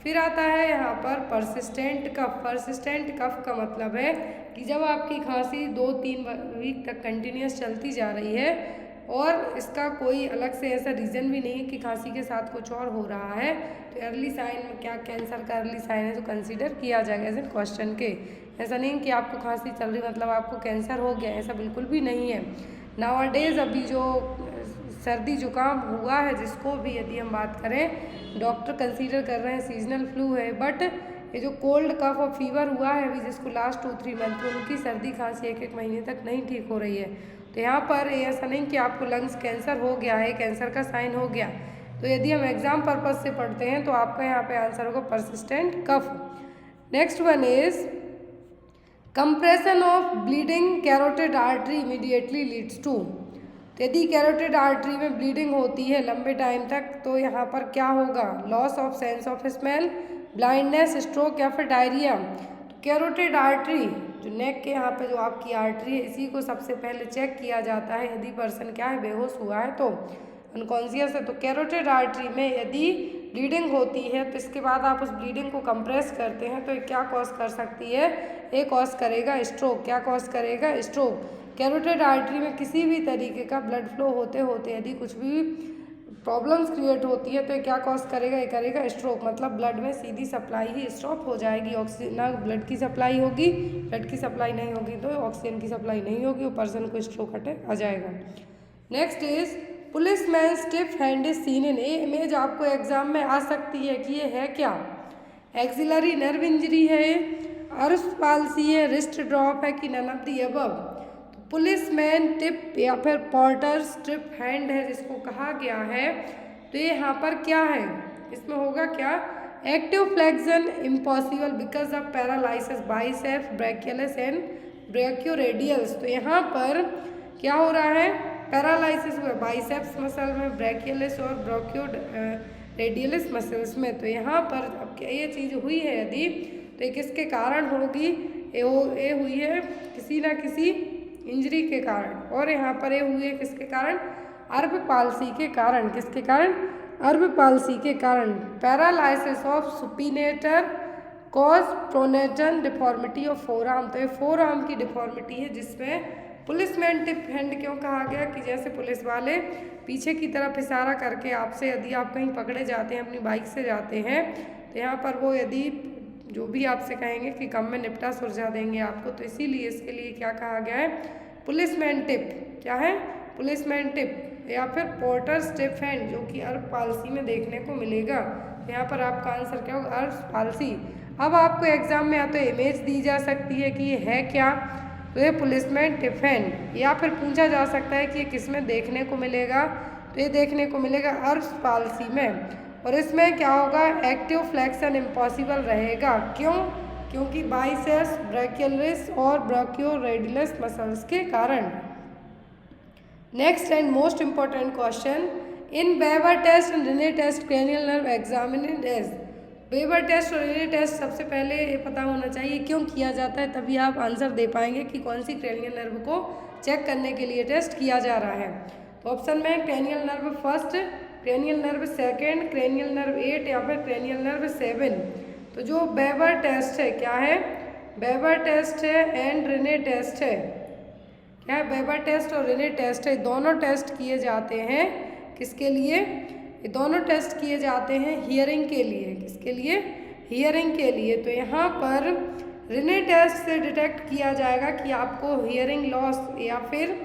फिर आता है यहाँ पर परसिस्टेंट कफ। परसिस्टेंट कफ का मतलब है कि जब आपकी खांसी 2-3 वीक तक कंटिन्यूस चलती जा रही है और इसका कोई अलग से ऐसा रीज़न भी नहीं है कि खांसी के साथ कुछ और हो रहा है, तो अर्ली साइन में क्या कैंसर का अर्ली साइन है तो कंसीडर किया जाएगा एज क्वेश्चन के। ऐसा नहीं कि आपको खांसी चल रही मतलब आपको कैंसर हो गया, ऐसा बिल्कुल भी नहीं है। नाउअडेज अभी जो सर्दी जुकाम हुआ है जिसको भी यदि हम बात करें, डॉक्टर कंसीडर कर रहे हैं सीजनल फ्लू है, बट ये जो कोल्ड कफ और फीवर हुआ है अभी जिसको लास्ट 2-3 मंथ में, उनकी सर्दी खांसी 1-1 महीने तक नहीं ठीक हो रही है। तो यहाँ पर ऐसा नहीं कि आपको लंग्स कैंसर हो गया है, कैंसर का साइन हो गया। तो यदि हम एग्जाम पर्पज से पढ़ते हैं तो आपका यहाँ पे आंसर होगा persistent cough. Next one is compression of bleeding carotid artery immediately leads to. यदि कैरोटिड आर्टरी में ब्लीडिंग होती है लंबे टाइम तक तो यहाँ पर क्या होगा? Loss of sense of smell, blindness, stroke या फिर डायरिया। तो कैरोटिड आर्टरी जो नेक के यहाँ पे जो आपकी आर्टरी है इसी को सबसे पहले चेक किया जाता है यदि पर्सन क्या है बेहोश हुआ है तो, अनकॉन्शियस है तो। कैरोटिड आर्टरी में यदि ब्लीडिंग होती है तो इसके बाद आप उस ब्लीडिंग को कंप्रेस करते हैं तो ये क्या कॉज कर सकती है? ये कॉज करेगा स्ट्रोक। क्या कॉज करेगा? स्ट्रोक। कैरोटिड आर्टरी में किसी भी तरीके का ब्लड फ्लो होते होते यदि कुछ भी प्रॉब्लम्स क्रिएट होती है तो ये क्या कॉज करेगा? ये करेगा स्ट्रोक। मतलब ब्लड में सीधी सप्लाई ही स्टॉप हो जाएगी, ऑक्सीजन ना ब्लड की सप्लाई होगी, ब्लड की सप्लाई नहीं होगी तो ऑक्सीजन की सप्लाई नहीं होगी, वो पर्सन को स्ट्रोक अटैक आ जाएगा। Next is police man stiff hand is seen इन। ये इमेज आपको एग्जाम में आ सकती है कि ये है क्या? एक्सिलरी नर्व इंजरी है, अर्श पाल्सी है, रिस्ट ड्रॉप है कि none of the above. Policeman tip या फिर पॉर्टर स्ट्रिप हैंड है जिसको कहा गया है, तो ये यहाँ पर क्या है? इसमें होगा क्या? Active flexion impossible because of paralysis biceps brachialis and brachioradialis. तो यहाँ पर क्या हो रहा है? पैरालाइसिस हुआ बाइसेप्स मसल में, ब्रैकियलिस और ब्रैकियोरेडियलिस मसल्स में। तो यहाँ पर अब क्या ये चीज़ हुई है यदि तो ये किसके कारण होगी? ये हुई है किसी ना किसी इंजरी के कारण, और यहाँ पर ये हुई है किसके कारण? अर्ब पाल्सी के कारण। किसके कारण? अर्ब पाल्सी के कारण। Paralysis of supinator cause pronation deformity of forearm. तो ये फोरआर्म की डिफॉर्मिटी है जिसमें पुलिसमैन टिप हैंड क्यों कहा गया कि जैसे पुलिस वाले पीछे की तरफ इशारा करके आपसे यदि आप कहीं पकड़े जाते हैं, अपनी बाइक से जाते हैं, तो यहाँ पर वो यदि जो भी आपसे कहेंगे कि कम में निपटा सुलझा देंगे आपको, तो इसीलिए इसके लिए क्या कहा गया है? Policeman tip. क्या है? पुलिसमैन टिप या फिर पोर्टर स्टिप हैंड, जो कि अर्ब पाल्सी में देखने को मिलेगा। यहाँ पर आपका आंसर क्या होगा? अर्ब पाल्सी। अब आपको एग्जाम में या तो इमेज दी जा सकती है कि ये है क्या, तो ये पुलिसमैन टिप हैंड, या फिर पूछा जा सकता है कि ये किस में देखने को मिलेगा, तो ये देखने को मिलेगा अर्ब पाल्सी में। और इसमें क्या होगा? एक्टिव फ्लेक्शन इम्पॉसिबल रहेगा। क्यों? क्योंकि बाइसेप्स ब्रैकियलिस और ब्रैकियोरेडियलिस मसल्स के कारण। Next and most important question, in Weber test and Rinne test cranial nerve examined as. Weber test और रिने टेस्ट सबसे पहले ये पता होना चाहिए क्यों किया जाता है, तभी आप आंसर दे पाएंगे कि कौन सी क्रेनियल नर्व को चेक करने के लिए टेस्ट किया जा रहा है। तो ऑप्शन में cranial nerve first, cranial nerve second, cranial nerve 8 या फिर क्रेनियल नर्व 7। तो जो बेबर टेस्ट है क्या है, बेबर टेस्ट है एंड रिने टेस्ट है। क्या है, बेबर टेस्ट और रिने टेस्ट है। दोनों टेस्ट किए जाते हैं किसके लिए, ये दोनों टेस्ट किए जाते हैं हियरिंग के लिए। किसके लिए, हियरिंग के लिए। तो यहाँ पर रिने टेस्ट से डिटेक्ट किया जाएगा कि आपको हियरिंग लॉस या फिर,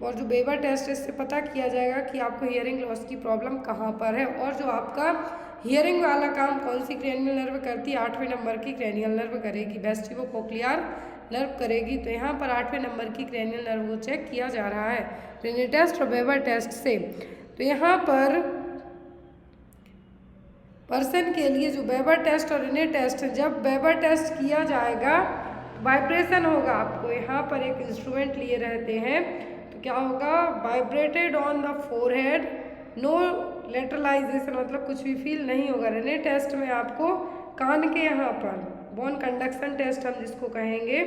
और जो बेबर टेस्ट है इससे पता किया जाएगा कि आपको हियरिंग लॉस की प्रॉब्लम कहाँ पर है। और जो आपका हियरिंग वाला काम कौन सी क्रेनियल नर्व करती है, 8वें नंबर की क्रेनियल नर्व करेगी, वेस्टिबुलोकोक्लियर नर्व करेगी। तो यहाँ पर 8वें नंबर की क्रेनियल नर्व को चेक किया जा रहा है रिने टेस्ट और बेबर टेस्ट से। तो यहाँ पर पर्सन के लिए जो बेबर टेस्ट और रिने टेस्ट है, जब बेबर टेस्ट किया जाएगा वाइब्रेशन होगा। आपको यहाँ पर एक इंस्ट्रूमेंट लिए रहते हैं, तो क्या होगा, vibrated on the forehead, no lateralization, मतलब कुछ भी फील नहीं होगा। रिने टेस्ट में आपको कान के यहाँ पर बोन कंडक्शन टेस्ट हम जिसको कहेंगे,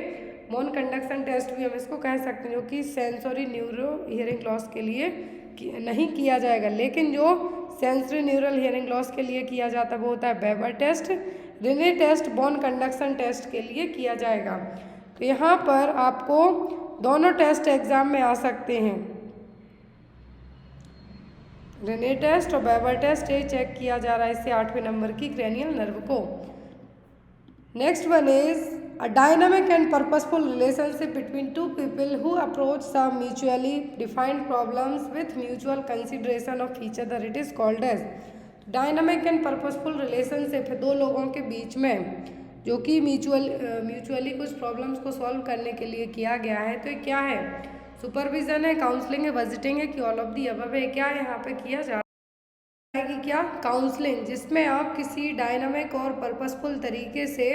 बोन कंडक्शन टेस्ट भी हम इसको कह सकते हैं, जो कि सेंसरी न्यूरो हियरिंग लॉस के लिए नहीं किया जाएगा। लेकिन जो सेंसरी न्यूरल हियरिंग लॉस के लिए किया जाता है वो होता है Weber test. Rinne test bone conduction test के लिए किया जाएगा। तो यहाँ पर आपको दोनों टेस्ट एग्जाम में आ सकते हैं, रिने टेस्ट और बेबर टेस्ट, ये चेक किया जा रहा है इससे 8वें नंबर की क्रेनियल नर्व को। Next one is a dynamic and purposeful relationship between two people who approach some mutually defined problems with mutual consideration of each other, it is called as dynamic and purposeful relationship है दो लोगों के बीच में, जो कि म्यूचुअली कुछ प्रॉब्लम्स को सॉल्व करने के लिए किया गया है। तो ये क्या है, सुपरविजन है, काउंसलिंग है, विजिटिंग है, कि ऑल ऑफ दी अबव है। क्या यहाँ पे किया जा रहा है कि क्या, काउंसलिंग, जिसमें आप किसी डायनामिक और पर्पसफुल तरीके से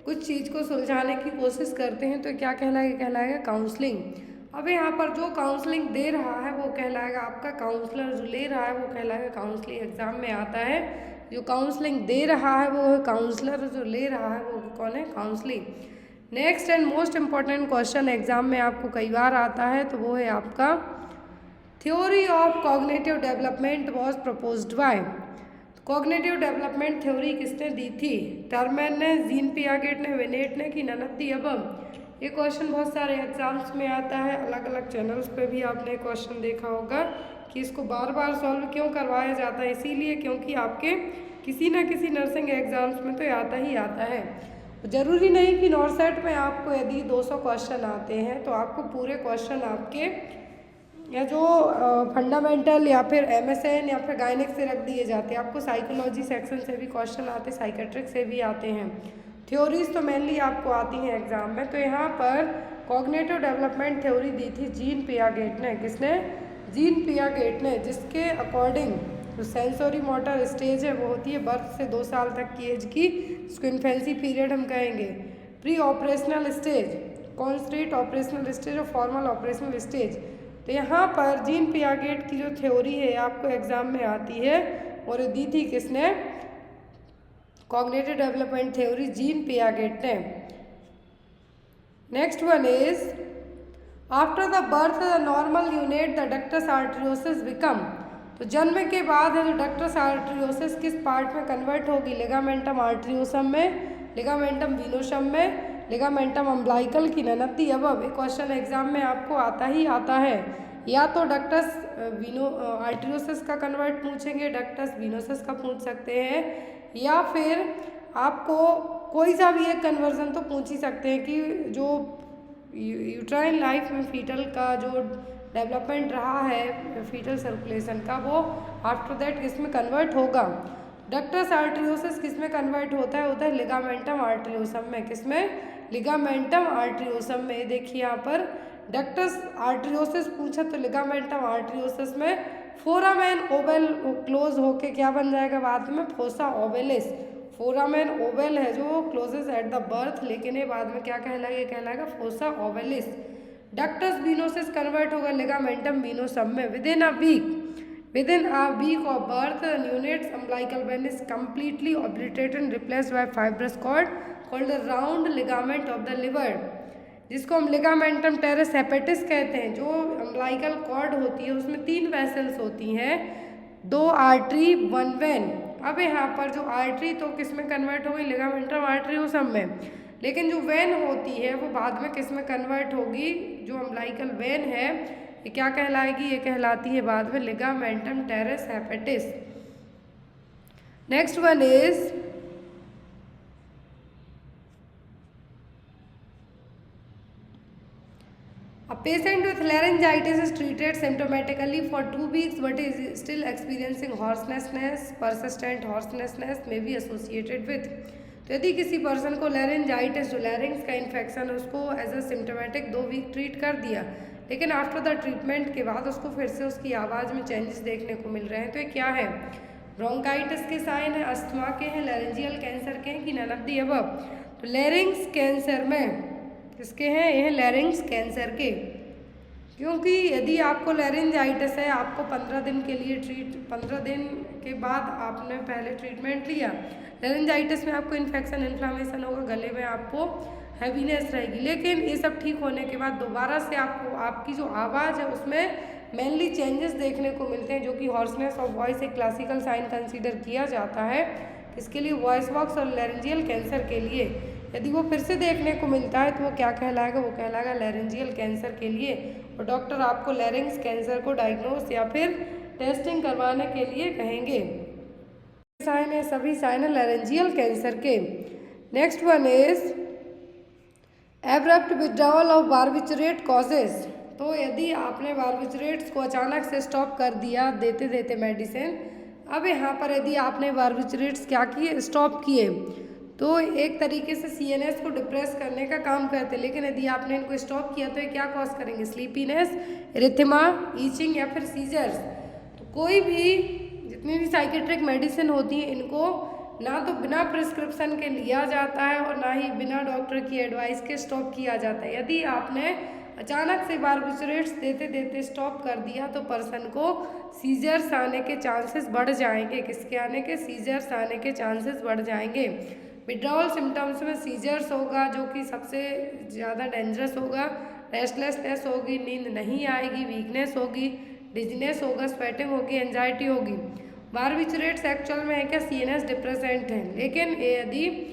कुछ चीज़ को सुलझाने की कोशिश करते हैं, तो क्या कहलाएगा काउंसलिंग। अब यहाँ पर जो काउंसलिंग दे रहा है वो कहलाएगा आपका काउंसलर, जो ले रहा है वो कहलाएगा काउंसलिंग। एग्जाम में आता है, जो काउंसलिंग दे रहा है वो है काउंसलर, जो ले रहा है वो कौन है, counselling. Next and most important question exam में आपको कई बार आता है, तो वो है आपका theory of cognitive development was proposed by. Cognitive development theory किसने दी थी, टर्मेन ने, जीन पियागेट ने, विनेट ने, कि नन ऑफ द अबव। ये क्वेश्चन बहुत सारे एग्जाम्स में आता है, अलग अलग चैनल्स पे भी आपने क्वेश्चन देखा होगा कि इसको बार बार सॉल्व क्यों करवाया जाता है, इसीलिए क्योंकि आपके किसी न किसी नर्सिंग एग्जाम्स में तो आता ही आता है। ज़रूरी नहीं कि नॉर्सेट में आपको यदि 200 क्वेश्चन आते हैं तो आपको पूरे क्वेश्चन आपके या जो फंडामेंटल या फिर MSN या फिर गायनिक से रख दिए जाते हैं। आपको साइकोलॉजी सेक्शन से भी क्वेश्चन आते हैं, साइकेट्रिक से भी आते हैं, थ्योरीज तो मेनली आपको आती हैं एग्जाम में। तो यहाँ पर कॉग्निटिव डेवलपमेंट थ्योरी दी थी जीन पियागेट ने। किसने, जीन पियागेट ने, जिसके अकॉर्डिंग जो सेंसरी मोटर स्टेज है वो होती है बर्थ से 2 साल तक की एज की, इसको इन्फेंसी पीरियड हम कहेंगे। Pre operational stage, concrete operational stage और फॉर्मल ऑपरेशनल स्टेज। तो यहाँ पर जीन पियागेट की जो थ्योरी है आपको एग्जाम में आती है, और ये दी थी किसने, cognitive development theory Jean Piaget ने। Next one is after the birth the normal unit the ductus arteriosus become. तो जन्म के बाद है जो डक्टस आर्टरियोसिस किस पार्ट में कन्वर्ट होगी, लिगामेंटम आर्टरियोसम में, लिगामेंटम वीनोसम में, लिगामेंटम अम्ब्लाइकल, की नन ऑफ द अबव। एक क्वेश्चन एग्जाम में आपको आता ही आता है, या तो डक्टस आर्टरियोसिस का कन्वर्ट पूछेंगे, डक्टस वीनोसिस का पूछ सकते हैं, या फिर आपको कोई सा भी एक कन्वर्जन तो पूछ ही सकते हैं कि जो यूट्राइन लाइफ में फीटल का जो डेवलपमेंट रहा है फीटल सर्कुलेशन का, वो आफ्टर दैट किसमें कन्वर्ट होगा। डक्टस आर्टरियोसिस किसमें कन्वर्ट होता है लिगामेंटम आर्टरियोसम में। किसमें, लिगामेंटम आर्टरियोसम में। देखिए यहाँ पर डक्टस आर्टरियोसिस पूछा तो लिगामेंटम आर्टरियोसिस में फोरामेन ओवल क्लोज होके क्या बन जाएगा बाद में, फोसा ओवेलिस। फोरामेन ओवल है जो क्लोजेस एट द बर्थ, लेकिन ये बाद में क्या कहलाएगा fossa ovalis. Ductus venosus convert होगा लिगामेंटम वीनोसम में। Within a week of birth units umbilical vein is completely obliterated and replaced by fibrous cord called the round ligament of the liver, जिसको हम लिगामेंटम टेरेस हेपेटिस कहते हैं। जो अम्ब्लाइकल कॉर्ड होती है उसमें 3 वेसल्स होती हैं, 2 आर्टरी 1 वेन। अब यहाँ पर जो आर्टरी तो किस में कन्वर्ट होगी, लिगामेंटम आर्टरी हो सब में, लेकिन जो वेन होती है वो बाद में किस में कन्वर्ट होगी, जो अम्बिलिकल वेन है ये क्या कहलाएगी, ये कहलाती है बाद में ligamentum teres hepatis. Next one is a patient with laryngitis is treated symptomatically for 2 weeks but is still experiencing hoarseness. Persistent hoarseness may be associated with। तो यदि किसी पर्सन को लैरिंजाइटिस जो लैरिंग्स का इन्फेक्शन है उसको as a symptomatic 2 week treat कर दिया, लेकिन आफ्टर द ट्रीटमेंट के बाद उसको फिर से उसकी आवाज़ में चेंजेस देखने को मिल रहे हैं, तो ये क्या है, ब्रोंकाइटिस के साइन है, अस्थमा के हैं, लैरिंजियल कैंसर के हैं कि नन ऑफ द अबव। तो लैरिंग्स कैंसर में किसके हैं, ये हैं लैरिंग्स कैंसर के, क्योंकि यदि आपको लैरिंजाइटिस है आपको 15 दिन के लिए 15 दिन के बाद आपने पहले ट्रीटमेंट लिया, लैरिंजाइटिस में आपको इन्फेक्शन इन्फ्लामेशन होगा, गले में आपको हैवीनेस रहेगी, लेकिन ये सब ठीक होने के बाद दोबारा से आपको आपकी जो आवाज़ है उसमें मेनली चेंजेस देखने को मिलते हैं, जो कि हॉर्सनेस ऑफ वॉइस एक क्लासिकल साइन कंसीडर किया जाता है, इसके लिए वॉइस बॉक्स और लैरिंजियल कैंसर के लिए। यदि वो फिर से देखने को मिलता है तो वो क्या कहलाएगा, वो कहलाएगा लैरिंजियल कैंसर के लिए, और डॉक्टर आपको लैरिंग्स कैंसर को डायग्नोस या फिर टेस्टिंग करवाने के लिए कहेंगे। साइन है, सभी साइन है लैरिंजियल कैंसर के। Next one is abrupt withdrawal of barbiturate causes. तो यदि आपने बारबिचरेट्स को अचानक से स्टॉप कर दिया देते देते मेडिसिन, अब यहाँ पर यदि आपने बारबिचरेट्स क्या किए, स्टॉप किए, तो एक तरीके से सीएनएस को डिप्रेस करने का काम करते हैं, लेकिन यदि आपने इनको स्टॉप किया तो ये क्या कॉज करेंगे, स्लीपीनेस, इरिथमा, ईचिंग या फिर सीजर्स। तो कोई भी जितनी भी साइकेट्रिक मेडिसिन होती हैं इनको ना तो बिना प्रिस्क्रिप्शन के लिया जाता है और ना ही बिना डॉक्टर की एडवाइस के स्टॉप किया जाता है। यदि आपने अचानक से बारबिचरेट्स देते देते स्टॉप कर दिया तो पर्सन को सीजर्स आने के चांसेस बढ़ जाएंगे। किसके आने के, सीजर्स आने के चांसेस बढ़ जाएंगे। विड्रॉवल सिम्टम्स में सीजर्स होगा जो कि सबसे ज़्यादा डेंजरस होगा, रेस्टलेसनेस होगी, नींद नहीं आएगी, वीकनेस होगी, डिजीनेस होगा, स्वेटिंग होगी, एंजाइटी होगी। बारबिचरेट्स एक्चुअल में है क्या, सीएनएस डिप्रेसेंट हैं, लेकिन यदि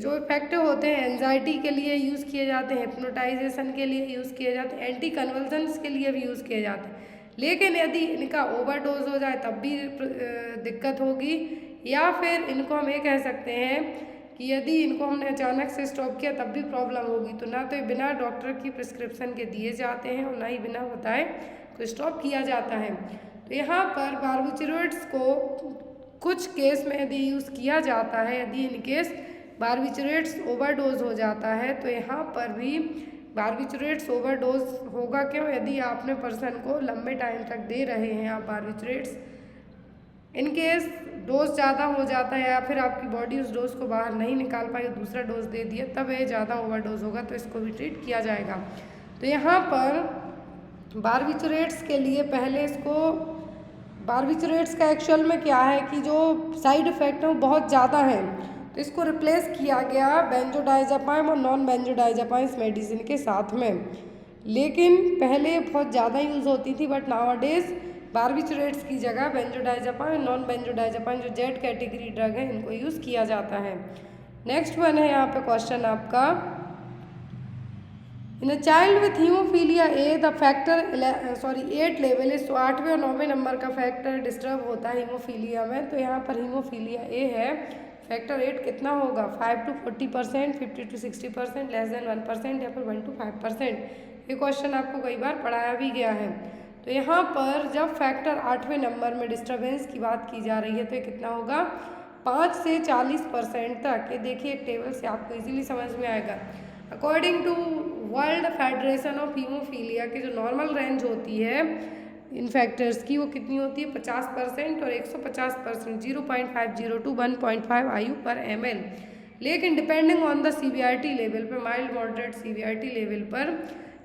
जो इफेक्टिव होते हैं एंजाइटी के लिए यूज़ किए जाते हैं, हिप्नोटाइजेशन के लिए यूज़ किए जाते हैं, एंटी कन्वल्जन्स के लिए भी यूज़ किए जाते हैं, लेकिन यदि इनका ओवरडोज हो जाए तब भी दिक्कत होगी, या फिर इनको हम ये कह सकते हैं कि यदि इनको हमने अचानक से स्टॉप किया तब भी प्रॉब्लम होगी। तो ना तो बिना डॉक्टर की प्रिस्क्रिप्शन के दिए जाते हैं और ना ही बिना बताए को स्टॉप किया जाता है। तो यहाँ पर बारबिचरेट्स को कुछ केस में यदि यूज़ किया जाता है, यदि इन केस बारबिचरेट्स ओवरडोज हो जाता है तो यहाँ पर भी बारबिचरेट्स ओवरडोज होगा क्यों, यदि आपने पर्सन को लंबे टाइम तक दे रहे हैं आप बारबिचरेट्स, इन केस डोज ज़्यादा हो जाता है या फिर आपकी बॉडी उस डोज को बाहर नहीं निकाल पाई, दूसरा डोज दे दिया, तब ये ज़्यादा ओवरडोज होगा तो इसको भी ट्रीट किया जाएगा। तो यहाँ पर बारबिचरेट्स के लिए पहले इसको, बारबिचरेट्स का एक्चुअल में क्या है कि जो साइड इफ़ेक्ट है वो बहुत ज़्यादा है, तो इसको रिप्लेस किया गया बेंजोडाइज़ेपाम और नॉन बेंजोडाइज़ेपाम मेडिसिन के साथ में, लेकिन पहले बहुत ज़्यादा यूज़ होती थी, बट नाउअडेज बारबिचरेट्स की जगह बेंजोडाइज़ेपाम और नॉन बेंजोडाइज़ेपाम जो जेड कैटेगरी ड्रग है इनको यूज़ किया जाता है। नेक्स्ट वन है यहाँ पे क्वेश्चन आपका, in a child with haemophilia A the factor 8 level is, तो 8वें और 9वें नंबर का फैक्टर डिस्टर्ब होता है हीमोफीलिया में, तो यहाँ पर हीमोफीलिया ए है, फैक्टर 8 कितना होगा, 5 to 40%, 50 to 60%, लेस देन 1% या फिर 1 to 5%। ये क्वेश्चन आपको कई बार पढ़ाया भी गया है। तो यहाँ पर जब फैक्टर 8वें नंबर में डिस्टर्बेंस की बात की जा रही है तो ये कितना होगा, 5 से 40% तक। ये देखिए एक टेबल से आपको इजीली समझ में आएगा। According to World Federation of haemophilia की जो नॉर्मल रेंज होती है इन फैक्टर्स की वो कितनी होती है, 50% और 150%, 0.50 to 1.5 IU per ml। लेकिन depending on the severity level पर, माइल्ड मॉडरेट सीवियरिटी लेवल पर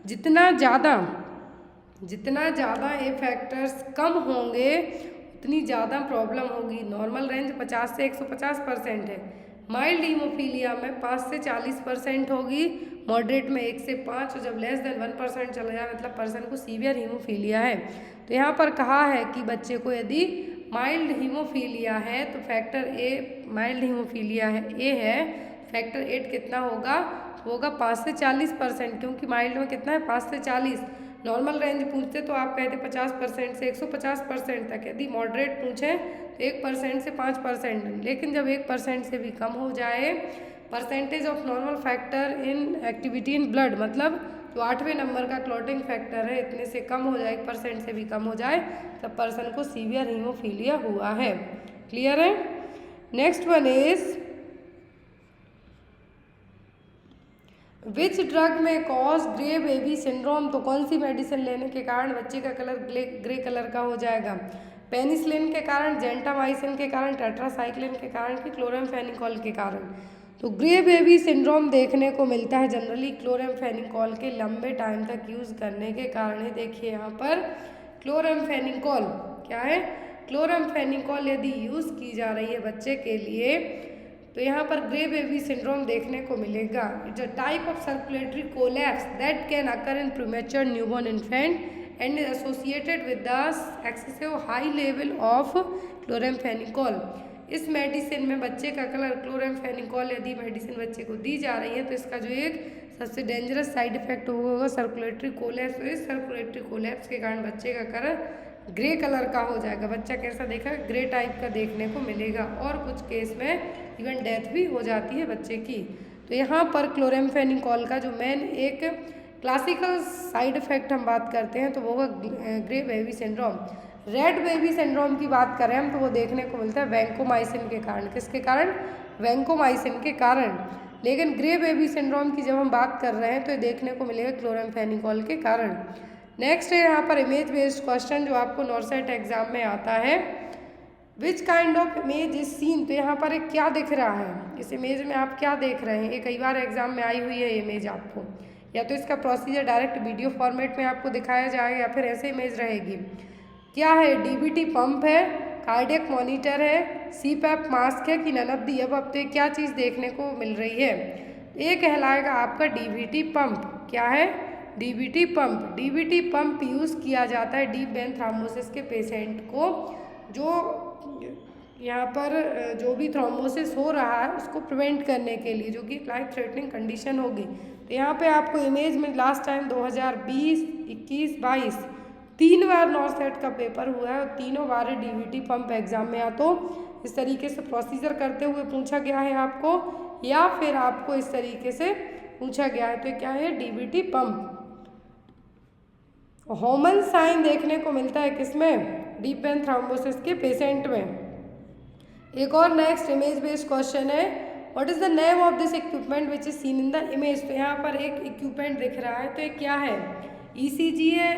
जितना ज़्यादा ये फैक्टर्स कम होंगे उतनी ज़्यादा प्रॉब्लम होगी। नॉर्मल रेंज 50 से 150% है, माइल्ड हीमोफीलिया में 5 से 40% होगी, मॉडरेट में 1 से 5, और जब लेस देन 1% चला जाए मतलब पर्सन को सीवियर हीमोफीलिया है। तो यहाँ पर कहा है कि बच्चे को यदि माइल्ड हीमोफीलिया है तो फैक्टर ए, माइल्ड हीमोफीलिया है ए है, फैक्टर 8 कितना होगा, होगा 5 से 40%, क्योंकि माइल्ड में कितना है 5 से 40। नॉर्मल रेंज पूछते तो आप कहते 50% से 150% तक, यदि मॉडरेट पूछें तो 1% से 5%, लेकिन जब 1% से भी कम हो जाए, percentage of normal factor in activity in blood, मतलब जो 8वें नंबर का क्लॉटिंग फैक्टर है इतने से कम हो जाए, 1% से भी कम हो जाए, तब पर्सन को सीवियर हीमोफीलिया हुआ है। क्लियर है। Next one is which drug में कॉज ग्रे बेबी सिंड्रोम, तो कौन सी मेडिसिन लेने के कारण बच्चे का कलर ग्रे कलर का हो जाएगा, पेनिसिलिन के कारण, जेंटामाइसिन के कारण, टेट्रासाइक्लिन के कारण कि क्लोरामफेनिकोल के कारण। तो ग्रे बेबी सिंड्रोम देखने को मिलता है जनरली क्लोरामफेनिकोल के लंबे टाइम तक यूज़ करने के कारण है। देखिए यहाँ पर क्लोरामफेनिकोल क्या है, क्लोरामफेनिकोल यदि यूज़ की जा रही है बच्चे के लिए तो यहाँ पर ग्रे बेबी सिंड्रोम देखने को मिलेगा। It's a type of circulatory collapse that can occur in premature newborn infant and is associated with the excessive high level of chloramphenicol. इस मेडिसिन में बच्चे का कलर क्लोरामफेनिकोल यदि मेडिसिन बच्चे को दी जा रही है तो इसका जो एक सबसे डेंजरस साइड इफेक्ट होगा सर्कुलेटरी कोलैप्स। तो इस सर्कुलेटरी कोलैप्स के कारण बच्चे का कलर ग्रे कलर का हो जाएगा। बच्चा कैसा देखा, ग्रे टाइप का देखने को मिलेगा और कुछ केस में इवन डेथ भी हो जाती है बच्चे की। तो यहाँ पर क्लोरामफेनिकोल का जो मेन एक क्लासिकल साइड इफेक्ट हम बात करते हैं तो वो होगा grey baby syndrome. Red baby syndrome की बात करें हम तो वो देखने को मिलता है वैंकोमाइसिन के कारण। किसके कारण, वैंकोमाइसिन के कारण। लेकिन ग्रे बेबी सिंड्रोम की जब हम बात कर रहे हैं तो ये देखने को मिलेगा क्लोरामफेनिकोल के कारण। नेक्स्ट है यहाँ पर इमेज बेस्ड क्वेश्चन जो आपको नॉर्सेट एग्जाम में आता है। Which kind of image is seen, तो यहाँ पर एक क्या दिख रहा है, इस इमेज में आप क्या देख रहे हैं। ये कई बार एग्जाम में आई हुई है इमेज आपको, या तो इसका प्रोसीजर डायरेक्ट वीडियो फॉर्मेट में आपको दिखाया जाएगा या फिर ऐसे इमेज रहेगी। क्या है, डीबीटी पंप है, कार्डियक मॉनिटर है, सीपैप मास्क है कि नन ऑफ द अबव। अब तो क्या चीज़ देखने को मिल रही है, ये कहलाएगा आपका डीबीटी पंप। क्या है, DBT pump. DBT pump use किया जाता है डीप वेन थ्रोम्बोसिस के पेशेंट को, जो यहाँ पर जो भी थ्रोम्बोसिस हो रहा है उसको प्रिवेंट करने के लिए, जो कि लाइफ थ्रेटनिंग कंडीशन होगी। तो यहाँ पे आपको इमेज में लास्ट टाइम 2020, 21, 22 3 बार नॉर्सेट का पेपर हुआ है और तीनों बार डीबीटी पंप एग्जाम में आ तो इस तरीके से प्रोसीजर करते हुए पूछा गया है आपको, या फिर आपको इस तरीके से पूछा गया है। तो क्या है, डीबीटी पंप। होमन साइन देखने को मिलता है किसमें, डीप वेन थ्रोम्बोसिस के पेशेंट में। एक और नेक्स्ट इमेज बेस्ड क्वेश्चन है, what is the name of this equipment which is seen in the image. तो यहाँ पर एक इक्विपमेंट दिख रहा है, तो ये क्या है, ईसीजी है,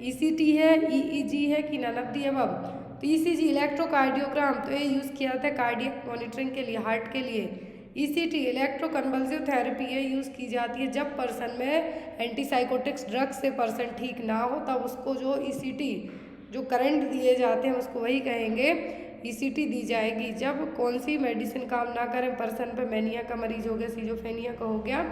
ईसीटी है, ईईजी है कि नन ऑफ द अबव। तो ईसीजी इलेक्ट्रोकार्डियोग्राम, तो ये यूज़ किया जाता है कार्डियक मॉनिटरिंग के लिए, हार्ट के लिए। ईसीटी इलेक्ट्रोकन्वल्सिव थेरेपी है, यूज़ की जाती है जब पर्सन में एंटीसाइकोटिक्स ड्रग्स से पर्सन ठीक ना हो, तब उसको जो ईसीटी जो करंट दिए जाते हैं उसको वही कहेंगे ईसीटी दी जाएगी। जब कौन सी मेडिसिन काम ना करें, पर्सन पे मैनिया का मरीज हो गया, सीजोफेनिया का हो गया,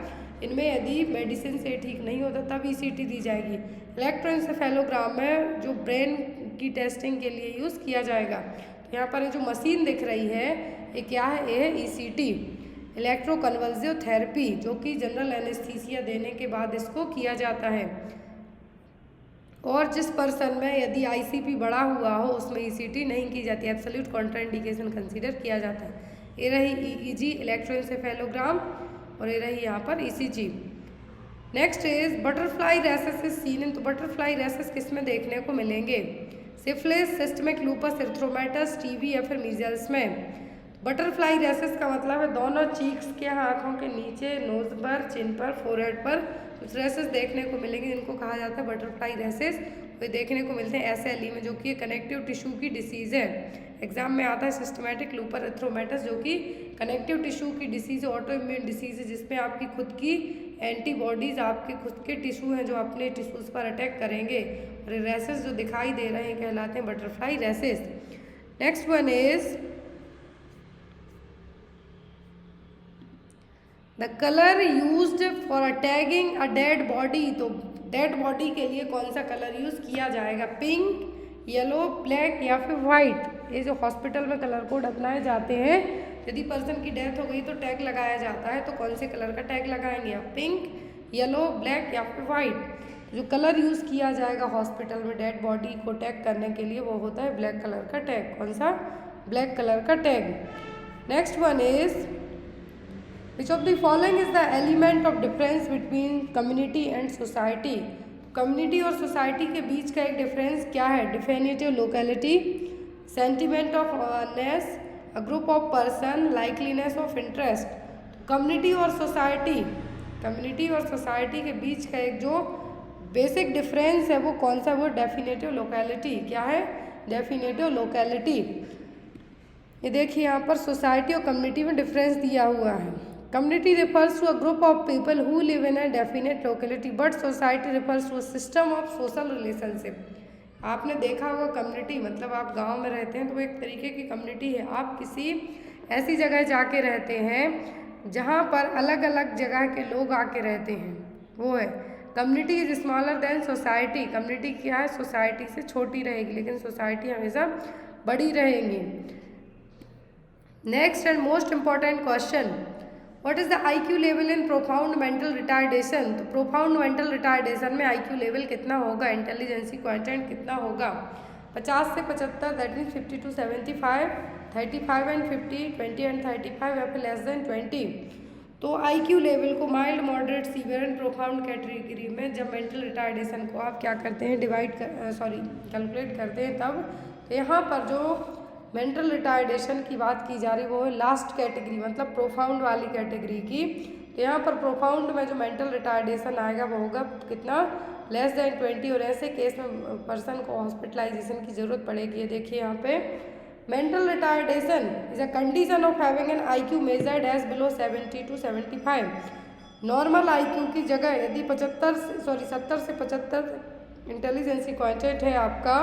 इनमें यदि मेडिसिन से ठीक नहीं होता तब ईसीटी दी जाएगी। इलेक्ट्रोएन्सेफेलोग्राम में जो ब्रेन की टेस्टिंग के लिए यूज़ किया जाएगा। तो यहाँ पर जो मशीन दिख रही है ये क्या है, ये है ईसीटी इलेक्ट्रोकन्वल्सिव थेरेपी, जो कि जनरल एनेस्थीसिया देने के बाद इसको किया जाता है। और जिस पर्सन में यदि आईसीपी बढ़ा हुआ हो उसमें ईसीटी नहीं की जाती, एब्सोल्यूट कॉन्ट्राइंडिकेशन कंसीडर किया जाता है। ये रही ईईजी इलेक्ट्रोएन्सेफेलोग्राम और ये रही यहाँ पर ECG. Next is butterfly rashes is seen in, तो बटरफ्लाई रेसेस किस में देखने को मिलेंगे, syphilis, systemic lupus erythematosus, TB या फिर मीजल्स में। बटरफ्लाई रेसेस का मतलब है दोनों चीक्स के, आँखों के नीचे, नोज पर, चिन पर, फोरहेड पर कुछ रेसेस देखने को मिलेंगे जिनको कहा जाता है बटरफ्लाई रेसेस। वे देखने को मिलते हैं एसएलई में, जो कि कनेक्टिव टिश्यू की डिसीज़ है। एग्जाम में आता है सिस्टमैटिक लूपर एरिथ्रोमेटस, जो कि कनेक्टिव टिश्यू की डिसीज़, ऑटो इम्यून डिसीज़ है, जिसमें आपकी खुद की एंटीबॉडीज़ आपके खुद के टिश्यू हैं जो अपने टिश्यूज़ पर अटैक करेंगे। और रेसेस जो दिखाई दे रहे हैं कहलाते हैं butterfly rashes. Next one is the colour used for tagging a dead body. तो डेड बॉडी के लिए कौन सा कलर यूज़ किया जाएगा, पिंक, येलो, ब्लैक या फिर वाइट। ये जो हॉस्पिटल में कलर कोड अपनाए जाते हैं, यदि पर्सन की डेथ हो गई तो टैग लगाया जाता है, तो कौन से कलर का टैग लगाएंगे आप? पिंक, येलो, ब्लैक या फिर वाइट? जो कलर यूज़ किया जाएगा हॉस्पिटल में डेड बॉडी को टैग करने के लिए वो होता है ब्लैक कलर का टैग। कौन सा? ब्लैक कलर का tag. Next one is which of the following is the element of difference between community and society? Community और सोसाइटी के बीच का एक डिफरेंस क्या है? Definitive locality, sentiment of awareness, a group of person, likeliness of interest. Community और सोसाइटी के बीच का एक जो बेसिक डिफरेंस है वो कौन सा? वो डेफिनेटिव लोकेलिटी। क्या है? Definitive locality. ये देखिए यहाँ पर सोसाइटी और कम्युनिटी में डिफरेंस दिया हुआ है। Community refers to a group of people who live in a definite locality but society refers to a system of social relationship. आपने देखा होगा कम्युनिटी मतलब आप गांव में रहते हैं तो वो एक तरीके की कम्युनिटी है। आप किसी ऐसी जगह जाके रहते हैं जहाँ पर अलग अलग जगह के लोग आके रहते हैं, वो है community is smaller than society. Community क्या है? सोसाइटी से छोटी रहेगी, लेकिन सोसाइटी हमेशा बड़ी रहेगी। Next and most important question, what is the IQ level in profound mental retardation? तो प्रोफाउंड मेंटल रिटार्डेशन में IQ लेवल कितना होगा? इंटेलिजेंसी क्वांटिएंट कितना होगा? 50 से 75, that means 50 to 75, 35 and 50, 20 and 35 या फिर लेस देन 20। तो IQ लेवल को mild, moderate, severe and profound category में जब मेंटल रिटार्डेशन को आप क्या करते हैं? कैलकुलेट करते हैं तब। तो यहाँ पर जो मेंटल रिटार्डेशन की बात की जा रही वो है लास्ट कैटेगरी मतलब प्रोफाउंड वाली कैटेगरी की। तो यहाँ पर प्रोफाउंड में जो मेंटल रिटार्डेशन आएगा वो होगा कितना? Less than 20। और ऐसे केस में पर्सन को हॉस्पिटलाइजेशन की ज़रूरत पड़ेगी। ये देखिए यहाँ पे mental retardation is a condition of having an IQ measured as below 70 to 75। Normal IQ की जगह यदि 70 से 75 इंटेलिजेंसी क्वांटिएंट है आपका,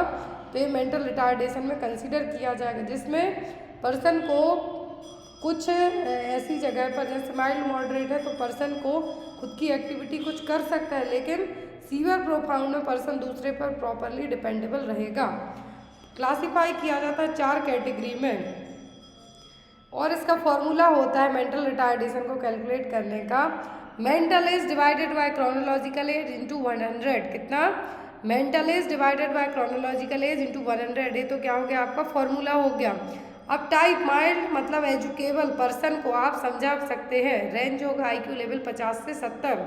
तो ये मेंटल रिटार्डेशन में कंसीडर किया जाएगा, जिसमें पर्सन को कुछ ऐसी जगह पर जैसे माइल्ड मॉडरेट है तो पर्सन को खुद की एक्टिविटी कुछ कर सकता है, लेकिन सीवियर प्रोफाउंड में पर्सन दूसरे पर प्रॉपरली डिपेंडेबल रहेगा। क्लासिफाई किया जाता है 4 कैटेगरी में और इसका फॉर्मूला होता है मेंटल रिटार्डेशन को कैलकुलेट करने का। Mental as divided by chronological age into 100। कितना? Mental as divided by chronological age into 100। ये तो क्या हो गया? आपका फॉर्मूला हो गया। अब टाइप माइल्ड मतलब एजुकेबल पर्सन को आप समझा सकते हैं। रेंज होगा IQ लेवल 50 से 70।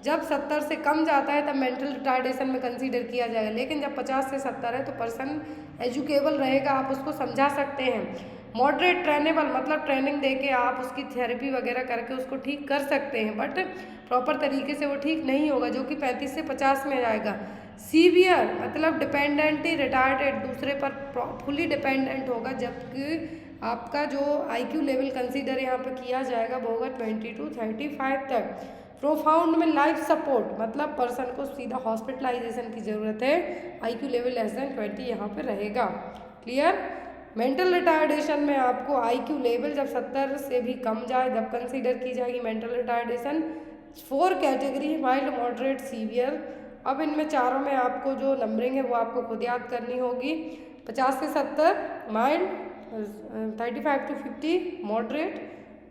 जब 70 से कम जाता है तब मेंटल रिटार्डेशन में कंसीडर किया जाएगा, लेकिन जब 50 से 70 है तो पर्सन एजुकेबल रहेगा, आप उसको समझा सकते हैं। मॉडरेट ट्रेनेबल मतलब ट्रेनिंग देके आप उसकी थेरेपी वगैरह करके उसको ठीक कर सकते हैं, बट प्रॉपर तरीके से वो ठीक नहीं होगा, जो कि 35 से 50 में जाएगा। सीवियर मतलब डिपेंडेंटली रिटार्डेड, दूसरे पर फुली डिपेंडेंट होगा, जबकि आपका जो IQ लेवल कंसीडर यहाँ पर किया जाएगा वो होगा 20 to 35 तक। प्रोफाउंड में लाइफ सपोर्ट मतलब पर्सन को सीधा हॉस्पिटलाइजेशन की ज़रूरत है, IQ लेवल लेस देन 20 यहाँ पे रहेगा। क्लियर? मेंटल रिटार्डेशन में आपको IQ लेवल जब 70 से भी कम जाए तब कंसीडर की जाएगी mental retardation. 4 category mild, moderate, severe. अब इनमें चारों में आपको जो नंबरिंग है वो आपको खुद याद करनी होगी। 50 से 70 mild, 35 to 50 moderate,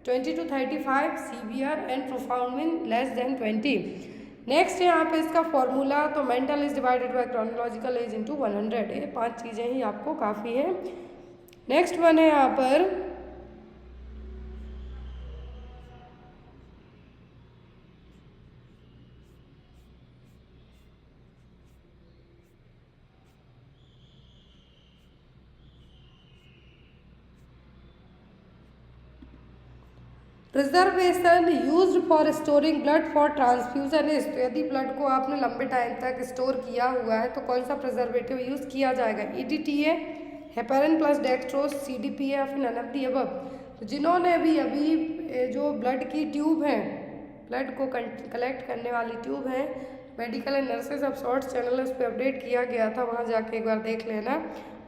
20 to 35 severe and profound mean less than 20। Next यहाँ पे इसका फॉर्मूला तो mental is divided by chronological age into 100। ये 5 चीज़ें ही आपको काफ़ी है। नेक्स्ट वन है यहाँ पर preservation used for storing blood for transfusion is. तो यदि ब्लड को आपने लंबे टाइम तक स्टोर किया हुआ है तो कौन सा प्रिजर्वेटिव यूज़ किया जाएगा? EDTA, heparin plus dextrose, CDP या फिर नन ऑफ द अबव। तो जिन्होंने अभी जो ब्लड की ट्यूब है, ब्लड को कलेक्ट करने वाली ट्यूब है, medical and nurses of shorts channel उस पर अपडेट किया गया था, वहाँ जाके एक बार देख लेना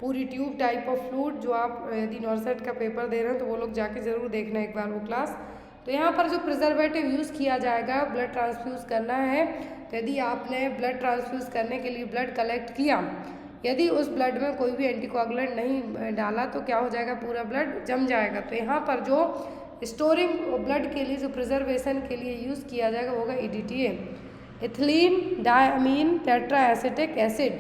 पूरी ट्यूब टाइप ऑफ फ्लूइड। जो आप यदि नॉर्सेट का पेपर दे रहे हैं तो वो लोग जाके ज़रूर देखना एक बार वो क्लास। तो यहाँ पर जो प्रिजर्वेटिव यूज़ किया जाएगा ब्लड ट्रांसफ्यूज़ करना है, तो यदि आपने ब्लड ट्रांसफ्यूज़ करने के लिए ब्लड कलेक्ट किया यदि उस ब्लड में कोई भी एंटीकोगुलेंट नहीं डाला तो क्या हो जाएगा, पूरा ब्लड जम जाएगा। तो यहाँ पर जो स्टोरिंग ब्लड के लिए, जो प्रिजर्वेशन के लिए यूज़ किया जाएगा वो होगा EDTA, ethylene diamine tetra acetic acid.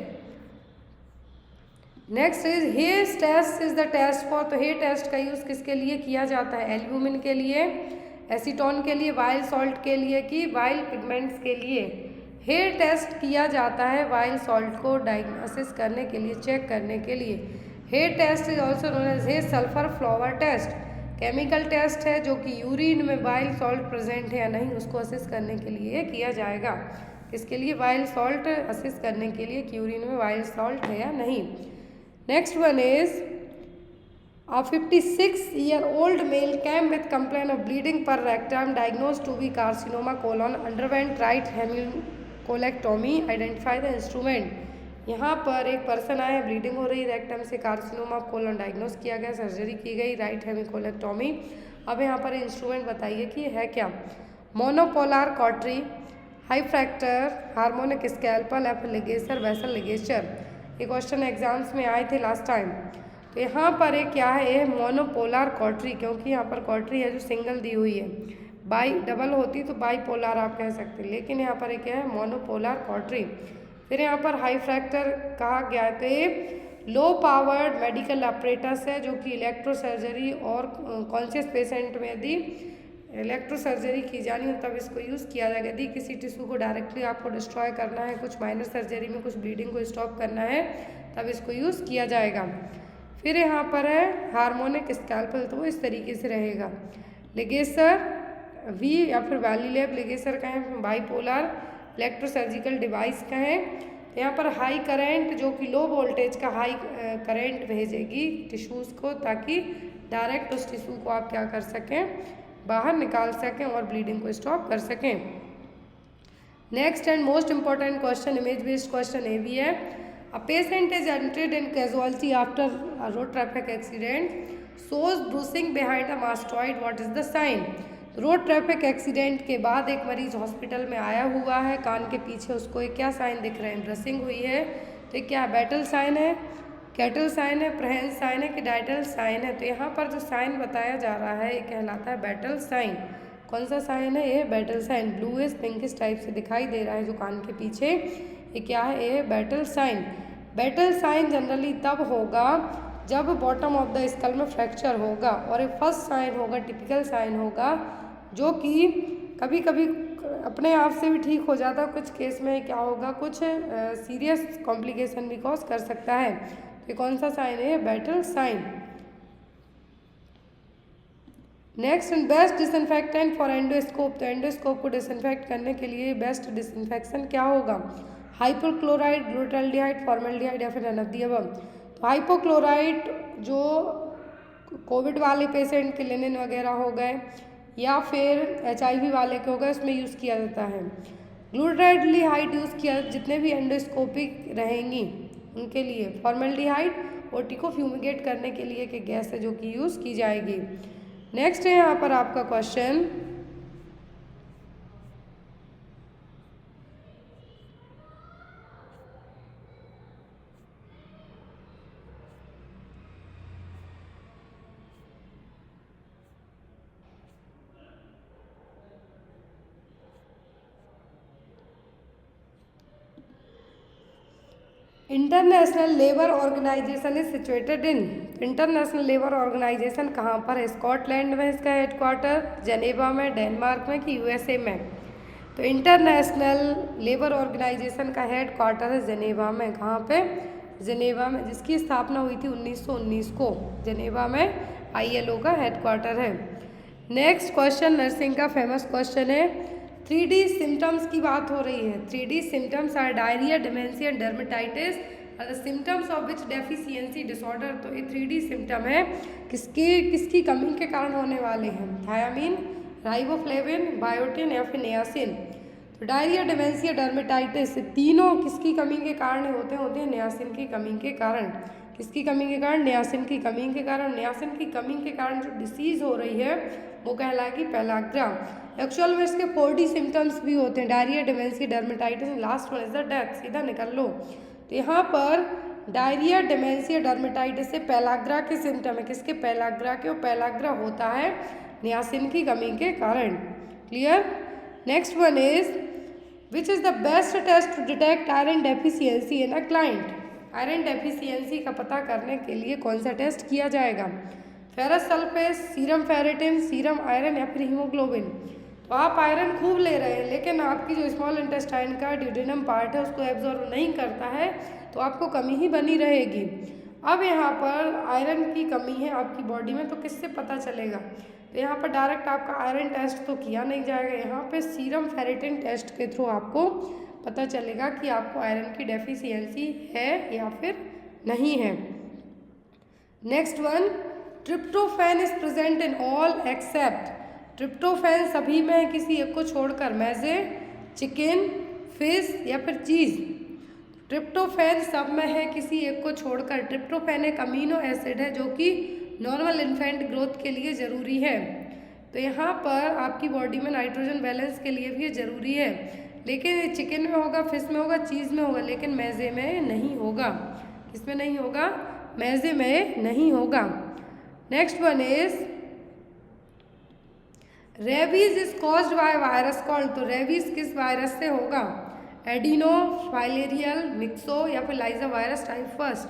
Next is Hay's test is the test for, तो हेयर टेस्ट का यूज़ किसके लिए किया जाता है, एल्ब्यूमिन के लिए, एसीटोन के लिए, वाइल सॉल्ट के लिए कि वाइल पिगमेंट्स के लिए। हेयर टेस्ट किया जाता है वाइल सॉल्ट को डायग्नोसिस करने के लिए, चेक करने के लिए। Hay test is also known as Hay sulphur flower test, chemical test है जो कि यूरिन में वाइल सॉल्ट प्रेजेंट है या नहीं उसको असेस करने के लिए किया जाएगा। इसके लिए वाइल सॉल्ट असेस करने के लिए कि यूरिन में वाइल सॉल्ट है या नहीं। Next one is A 56-year-old male came with complaint of bleeding per rectum, diagnosed to be carcinoma colon, underwent right hemicolectomy, identify the instrument। यहाँ पर एक पर्सन आया, ब्लीडिंग हो रही रेक्टम से, कार्सिनोमा कोलन डायग्नोस किया गया, सर्जरी की गई, राइट हेमिकोलेक्टोमी। अब यहाँ पर इंस्ट्रूमेंट बताइए कि है क्या, monopolar cautery, high fracture, harmonic scalpel, LigaSure, vessel ligature. ये क्वेश्चन एग्जाम्स में आए थे लास्ट टाइम। तो यहाँ पर एक क्या है, ये मोनोपोलर कॉटरी, क्योंकि यहाँ पर कॉटरी है जो सिंगल दी हुई है, बाई डबल होती तो बाई पोलर आप कह सकते हैं, लेकिन यहाँ पर एक क्या है, मोनोपोलर कॉटरी। फिर यहाँ पर हाई फ्रैक्टर कहा गया है, तो ये लो पावर्ड मेडिकल ऑपरेटस है जो कि इलेक्ट्रो सर्जरी और कॉन्शियस पेशेंट में यदि इलेक्ट्रो सर्जरी की जानी हो तब इसको यूज़ किया जाएगा। यदि किसी टिश्यू को डायरेक्टली आपको डिस्ट्रॉय करना है, कुछ माइनर सर्जरी में कुछ ब्लीडिंग को स्टॉप करना है, तब इसको यूज़ किया जाएगा। फिर यहाँ पर है हार्मोनिक स्कैल्पल, तो वो इस तरीके से रहेगा। लिगेसर वी या फिर वैलीलैब लिगेसर का है, बाईपोलर इलेक्ट्रोसर्जिकल डिवाइस का है। तो यहाँ पर हाई करंट जो कि लो वोल्टेज का हाई करंट भेजेगी टिश्यूज़ को, ताकि डायरेक्ट उस टिश्यू को आप क्या कर सकें, बाहर निकाल सकें और ब्लीडिंग को स्टॉप कर सकें। Next and most important question, image based question ये भी है। A patient is entered in casualty after a road traffic accident, shows bruising behind a mastoid, what is the sign? Road traffic accident के बाद एक मरीज हॉस्पिटल में आया हुआ है, कान के पीछे उसको एक क्या साइन दिख रहे हैं, ब्रशिंग हुई है, तो क्या बैटल साइन है, कैटल साइन है, प्रहेंस साइन है कि डाइटल साइन है। तो यहाँ पर जो साइन बताया जा रहा है ये कहलाता है बैटल साइन। कौन सा साइन है, ये Battle sign, bluish pinkish type से दिखाई दे रहा है जो कान के पीछे, ये क्या है, ये Battle sign. Battle sign generally तब होगा जब बॉटम ऑफ द स्कल में फ्रैक्चर होगा, और ये फर्स्ट साइन होगा, टिपिकल साइन होगा, जो कि कभी कभी अपने आप से भी ठीक हो जाता है, कुछ केस में क्या होगा, कुछ सीरियस कॉम्प्लिकेशन भी कॉज कर सकता है। तो कौन सा साइन है, Battle sign. Next best disinfectant for endoscope, तो एंडोस्कोप को डिसइंफेक्ट करने के लिए बेस्ट डिसइंफेक्शन क्या होगा, हाइपोक्लोराइड, ग्लूटाल्डिहाइड, फॉर्मल्डिहाइड या फिर नन ऑफ द अबव। तो हाइपोक्लोराइड जो कोविड वाले पेशेंट के लिनन वगैरह हो गए या फिर HIV वाले के हो गए, उसमें यूज़ किया जाता है। ग्लूटाल्डिहाइड यूज़ किया जितने भी एंडोस्कोपिक रहेंगी उनके लिए। फॉर्मल्डिहाइड ओटी को फ्यूमिगेट करने के लिए कि गैस है जो कि यूज़ की जाएगी। नेक्स्ट है यहाँ पर आपका question, international labour organisation is situated in, international labour organisation कहाँ पर है, स्कॉटलैंड में इसका हेडक्वार्टर, जेनेवा में, डेनमार्क में कि USA में। तो इंटरनेशनल लेबर ऑर्गेनाइजेशन का हेडक्वार्टर है जेनेवा में। कहाँ पे, जेनेवा में, जिसकी स्थापना हुई थी 1919 को। जेनेवा में ILO का हेडक्वार्टर है। नेक्स्ट क्वेश्चन नर्सिंग का फेमस क्वेश्चन है, 3D सिम्टम्स की बात हो रही है। 3D symptoms are diarrhoea, dementia, dermatitis, symptoms of which deficiency disorder. तो ये 3D सिम्टम है किसकी कमी के कारण होने वाले हैं, थायामीन, राइबोफ्लेविन, बायोटिन या फिर नियासिन। तो डायरिया, डिमेंशिया, डर्मेटाइटिस तीनों किसकी कमी के कारण होते हैं नियासिन की कमी के कारण। किसकी कमी के कारण, नियासिन की कमी के कारण। नियासिन की कमी के कारण जो डिसीज़ हो रही है वो कहलाएगी पेलाग्रा। एक्चुअल में इसके 4D सिम्टम्स भी होते हैं, diarrhoea, dementia, dermatitis, last one is the death. सीधा निकल लो। तो यहाँ पर डायरिया, डेमेंशिया, डर्मेटाइटिस से पेलाग्रा के सिम्टम है, किसके? पेलाग्रा के, और पेलाग्रा होता है नियासिन की कमी के कारण। Clear? Next one is which is the best test to detect iron deficiency in a client? Iron deficiency का पता करने के लिए कौन सा टेस्ट किया जाएगा? Ferrous sulphate, serum ferritin, serum iron या फिर हीमोग्लोबिन? तो आप आयरन खूब ले रहे हैं लेकिन आपकी जो स्मॉल इंटेस्टाइन का ड्यूडेनम पार्ट है उसको एब्जॉर्ब नहीं करता है, तो आपको कमी ही बनी रहेगी। अब यहाँ पर आयरन की कमी है आपकी बॉडी में, तो किससे पता चलेगा? तो यहाँ पर डायरेक्ट आपका आयरन टेस्ट तो किया नहीं जाएगा, यहाँ पे सीरम फेरेटिन टेस्ट के थ्रू आपको पता चलेगा कि आपको आयरन की डेफिशिएंसी है या फिर नहीं है। Next one, tryptophan is present in all except? Tryptophan सभी में है किसी एक को छोड़कर, मैज़े, चिकन, फिश या फिर चीज़? ट्रिप्टोफैन सब में है किसी एक को छोड़कर। ट्रिप्टोफैन एक अमीनो एसिड है जो कि नॉर्मल इन्फेंट ग्रोथ के लिए ज़रूरी है। तो यहाँ पर आपकी बॉडी में नाइट्रोजन बैलेंस के लिए भी ये ज़रूरी है, लेकिन ये चिकन में होगा, फिश में होगा, चीज़ में होगा, लेकिन मैज़े में नहीं होगा। किसमें नहीं होगा? मैज़े में नहीं होगा। Next one is rabies is caused by virus called? तो रेबीज किस वायरस से होगा? एडिनो, फाइलेरियल, मिक्सो या फिर लाइजा वायरस टाइप फर्स्ट?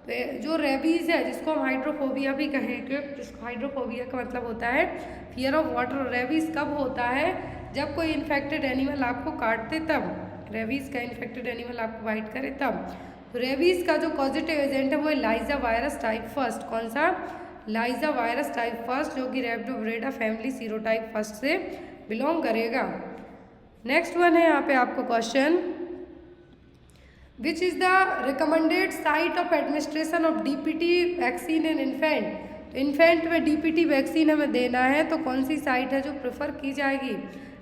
तो जो रेबीज है जिसको हम हाइड्रोफोबिया भी कहें, कि हाइड्रोफोबिया का मतलब होता है फियर ऑफ वाटर। रेबीज कब होता है? जब कोई इन्फेक्टेड एनिमल आपको काटते तब, रेबीज का इन्फेक्टेड एनिमल आपको बाइट करे तब। तो रेबीज का जो पॉजिटिव एजेंट है वो लाइजा वायरस टाइप फर्स्ट। कौन सा? लाइजा वायरस टाइप फर्स्ट, जो कि रैप्टोब्रेडा फैमिली सीरोटाइप फर्स्ट से बिलोंग करेगा। नेक्स्ट वन है यहाँ पे आपको question, which is the recommended site of administration of DPT vaccine in infant? तो इन्फेंट में डीपीटी वैक्सीन हमें देना है तो कौन सी साइट है जो प्रेफर की जाएगी?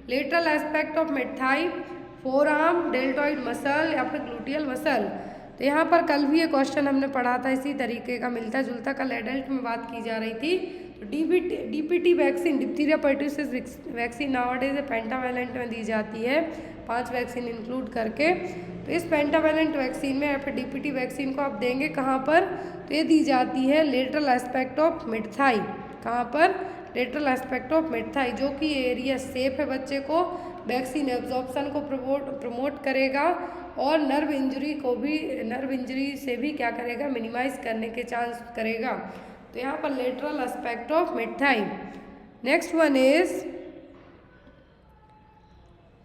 Lateral aspect of mid thigh, forearm, deltoid muscle या फिर ग्लूटियल मसल? तो यहाँ पर कल भी ये क्वेश्चन हमने पढ़ा था, इसी तरीके का मिलता जुलता, कल एडल्ट में बात की जा रही थी। तो DPT vaccine, diphtheria pertussis vaccine nowadays pentavalent में दी जाती है, 5 वैक्सीन इंक्लूड करके। तो इस पेंटावैलेंट वैक्सीन में या फिर डीपीटी वैक्सीन को आप देंगे कहाँ पर? तो ये दी जाती है lateral aspect of mid thigh. कहाँ पर? Lateral aspect of mid thigh, जो कि एरिया सेफ है बच्चे को, वैक्सीन एब्जॉर्प्शन को प्रमोट करेगा और नर्व इंजरी से भी क्या करेगा? मिनिमाइज करने के चांस करेगा। तो यहाँ पर lateral aspect of mid thigh. Next one is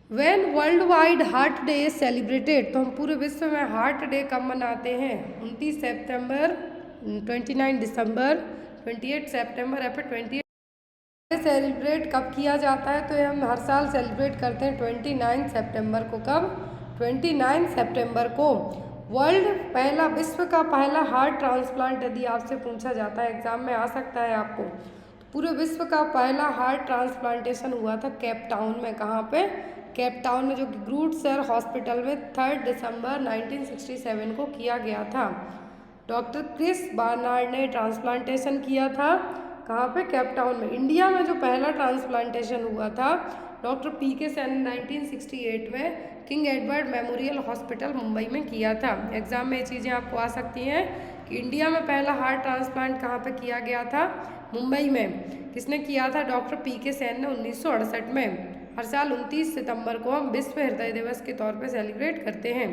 when world wide heart day is celebrated? तो हम पूरे विश्व में हार्ट डे कब मनाते हैं? 29 सितंबर, 29 दिसंबर, 28 सितंबर या फिर 28 सेलिब्रेट कब किया जाता है? तो ये हम हर साल सेलिब्रेट करते हैं 29 सितंबर को। कब? 29 सितंबर को। वर्ल्ड विश्व का पहला हार्ट ट्रांसप्लांट यदि आपसे पूछा जाता है, एग्जाम में आ सकता है आपको, तो पूरे विश्व का पहला हार्ट ट्रांसप्लांटेशन हुआ था केप टाउन में। कहाँ पे? केप टाउन में, जो कि ग्रूट सर हॉस्पिटल में 3 दिसंबर 1967 को किया गया था। डॉक्टर क्रिस बार्नार्ड ने ट्रांसप्लांटेशन किया था। कहाँ पे? केप टाउन में। इंडिया में जो पहला ट्रांसप्लांटेशन हुआ था डॉक्टर पीके सेन 1968 में king Edward memorial hospital Mumbai में किया था। एग्जाम में ये चीज़ें आपको आ सकती हैं कि इंडिया में पहला हार्ट ट्रांसप्लांट कहाँ पे किया गया था? मुंबई में। किसने किया था? डॉक्टर पीके सेन ने 1968 में। हर साल 29 सितंबर को हम विश्व हृदय दिवस के तौर पे सेलिब्रेट करते हैं।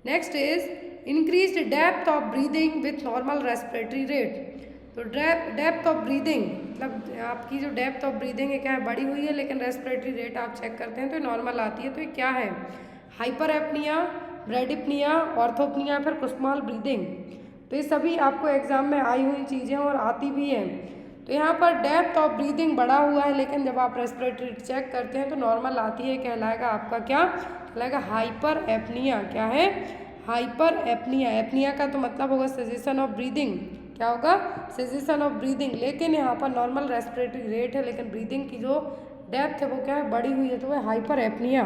Next is increased depth of breathing with normal respiratory rate. तो डेप्थ ऑफ ब्रीदिंग मतलब आपकी जो डेप्थ ऑफ ब्रीदिंग है क्या है? बढ़ी हुई है, लेकिन रेस्पिरेटरी रेट आप चेक करते हैं तो नॉर्मल आती है। तो ये क्या है? हाइपर एपनिया, ब्रेडिपनिया, ऑर्थोपनिया, फिर कुस्माल ब्रीदिंग। तो ये सभी आपको एग्जाम में आई हुई चीज़ें और आती भी हैं। तो यहाँ पर डेप्थ ऑफ ब्रीदिंग बढ़ा हुआ है, लेकिन जब आप रेस्पिरेटरी चेक करते हैं तो नॉर्मल आती है, कहलाएगा आपका क्या? कहलाएगा हाइपर एपनिया। क्या है? Hyper apnoea. एपनिया का तो मतलब होगा सेसेशन ऑफ ब्रीदिंग। क्या होगा? Cessation of breathing. लेकिन यहाँ पर नॉर्मल रेस्पिरेटरी रेट है, लेकिन ब्रीदिंग की जो डेप्थ है वो क्या है? बढ़ी हुई है, तो वह हाइपर एपनिया।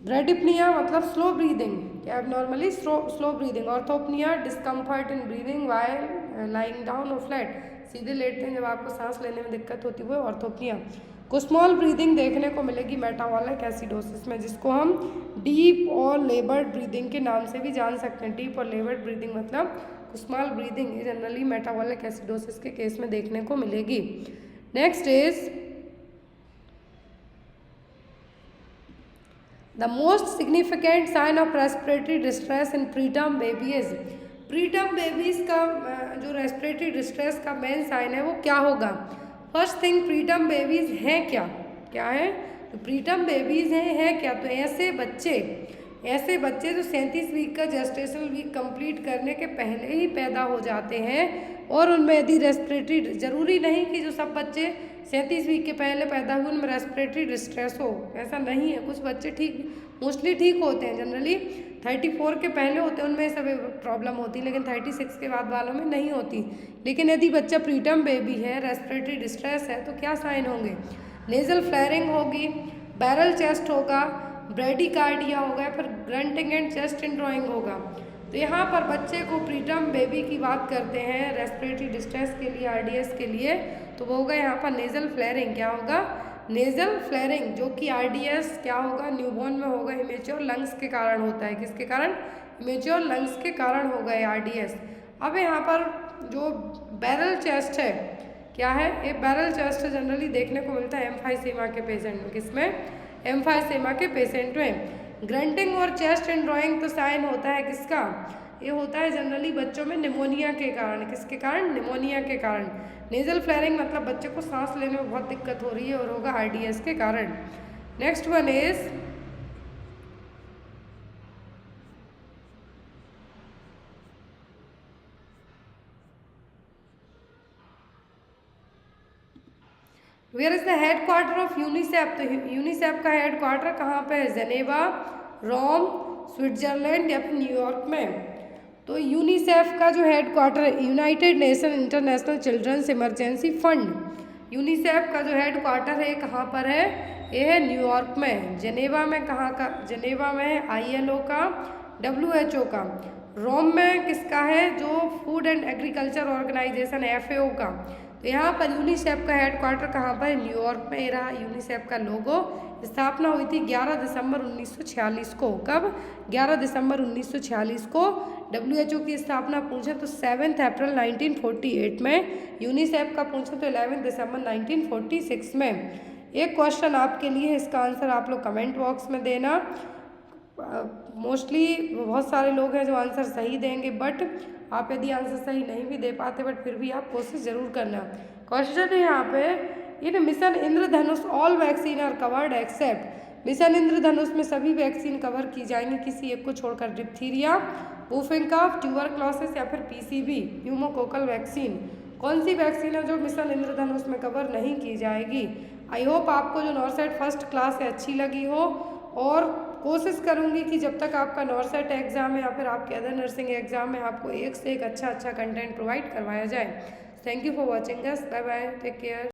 ब्रेडिपनिया मतलब स्लो ब्रीदिंग, क्या normally slow breathing. Orthopnoea discomfort in breathing while lying down और फ्लैट, सीधे लेटते हैं जब आपको सांस लेने में दिक्कत होती है, वो ऑर्थोपनिया। स्मॉल ब्रीदिंग देखने को मिलेगी मेटाबॉलिक एसिडोसिस में, जिसको हम डीप और लेबर्ड ब्रीदिंग के नाम से भी जान सकते हैं। डीप और लेबर्ड ब्रीदिंग मतलब small breathing generally metabolic acidosis के केस में देखने को मिलेगी। Next is the most significant sign of respiratory distress in preterm babies. Preterm babies का जो रेस्पिरेटरी डिस्ट्रेस का मेन साइन है वो क्या होगा? फर्स्ट थिंग, प्रीटर्म बेबीज हैं क्या? क्या है? तो प्रीटर्म बेबीज हैं क्या? तो ऐसे बच्चे जो 37 वीक का जेस्टेशनल वीक कंप्लीट करने के पहले ही पैदा हो जाते हैं और उनमें यदि रेस्पिरेटरी, जरूरी नहीं कि जो सब बच्चे 37 वीक के पहले पैदा हुए उनमें रेस्पिरेटरी डिस्ट्रेस हो, ऐसा नहीं है। कुछ बच्चे मोस्टली ठीक होते हैं, जनरली 34 के पहले होते हैं उनमें सब प्रॉब्लम होती है, लेकिन 36 के बाद वालों में नहीं होती। लेकिन यदि बच्चा प्रीटर्म बेबी है, रेस्पिरेटरी डिस्ट्रेस है, तो क्या साइन होंगे? नेजल फ्लेयरिंग होगी, बैरल चेस्ट होगा, ब्रेडिकार्डिया होगा, फिर ग्रंटिंग एंड चेस्ट इंड्रॉइंग होगा। तो यहाँ पर बच्चे को प्रीटर्म बेबी की बात करते हैं रेस्पिरेटरी डिस्ट्रेस के लिए, आरडीएस के लिए, तो वो होगा यहाँ पर नेजल फ्लेयरिंग। क्या होगा? नेजल फ्लेयरिंग, जो कि आरडीएस क्या होगा? न्यूबॉर्न में होगा, इमेच्योर लंग्स के कारण होता है। किसके कारण? इमेच्योर लंग्स के कारण होगा ये आरडीएस। अब यहाँ पर जो बैरल चेस्ट है, क्या है? ये बैरल चेस्ट जनरली देखने को मिलता है एम्फाइसेमा के पेशेंट में। किसमें? एम्फाइसेमा के पेशेंट में। ग्रंटिंग और चेस्ट इंड्रॉइंग तो साइन होता है किसका? ये होता है जनरली बच्चों में निमोनिया के कारण। किसके कारण? निमोनिया के कारण। नेजल फ्लेयरिंग मतलब बच्चे को सांस लेने में बहुत दिक्कत हो रही है और होगा आरडीएस के कारण। Next one is where is the headquarter of UNICEF. तो यूनिसेफ का हेड क्वार्टर कहाँ पे है? जेनेवा, रोम, स्विट्जरलैंड या फिर न्यूयॉर्क में। तो यूनिसेफ का जो हेड क्वार्टर है, United Nation International Children's Emergency Fund, UNICEF का जो हेड क्वार्टर है कहाँ पर है? ये है न्यूयॉर्क में। जेनेवा में कहाँ का? जेनेवा में है ILO का, WHO का। रोम में किसका है? जो food and agriculture organisation FAO का। तो यहाँ पर यूनिसेफ का हेड क्वार्टर कहाँ पर है? न्यूयॉर्क में। ये रहा यूनिसेफ का लोगो। स्थापना हुई थी 11 दिसंबर 1946 को। कब? 11 दिसंबर 1946 को। WHO की स्थापना पूछे तो 7 अप्रैल 1948 में। यूनिसेफ का पूछे तो 11 दिसंबर 1946 में। एक क्वेश्चन आपके लिए, इसका आंसर आप लोग कमेंट बॉक्स में देना। मोस्टली बहुत सारे लोग हैं जो आंसर सही देंगे, बट आप यदि आंसर सही नहीं भी दे पाते बट फिर भी आप कोशिश जरूर करना। क्वेश्चन है यहाँ पे, in mission Indradhanush all vaccine are covered except. Mission Indradhanush में सभी वैक्सीन कवर की जाएंगी किसी एक को छोड़कर। डिप्थीरिया, वुफिंग कफ, ट्यूबरक्लोसिस या फिर PCV न्यूमोकोकल वैक्सीन। कौन सी वैक्सीन है जो मिशन इंद्रधनुष में कवर नहीं की जाएगी? आई होप आपको जो नॉर्सेट फर्स्ट क्लास है अच्छी लगी हो, और कोशिश करूंगी कि जब तक आपका नॉर्सेट एग्जाम है या फिर आपके अदर नर्सिंग एग्जाम है आपको एक से एक अच्छा कंटेंट प्रोवाइड करवाया जाए। Thank you for watching us. Bye bye, take care.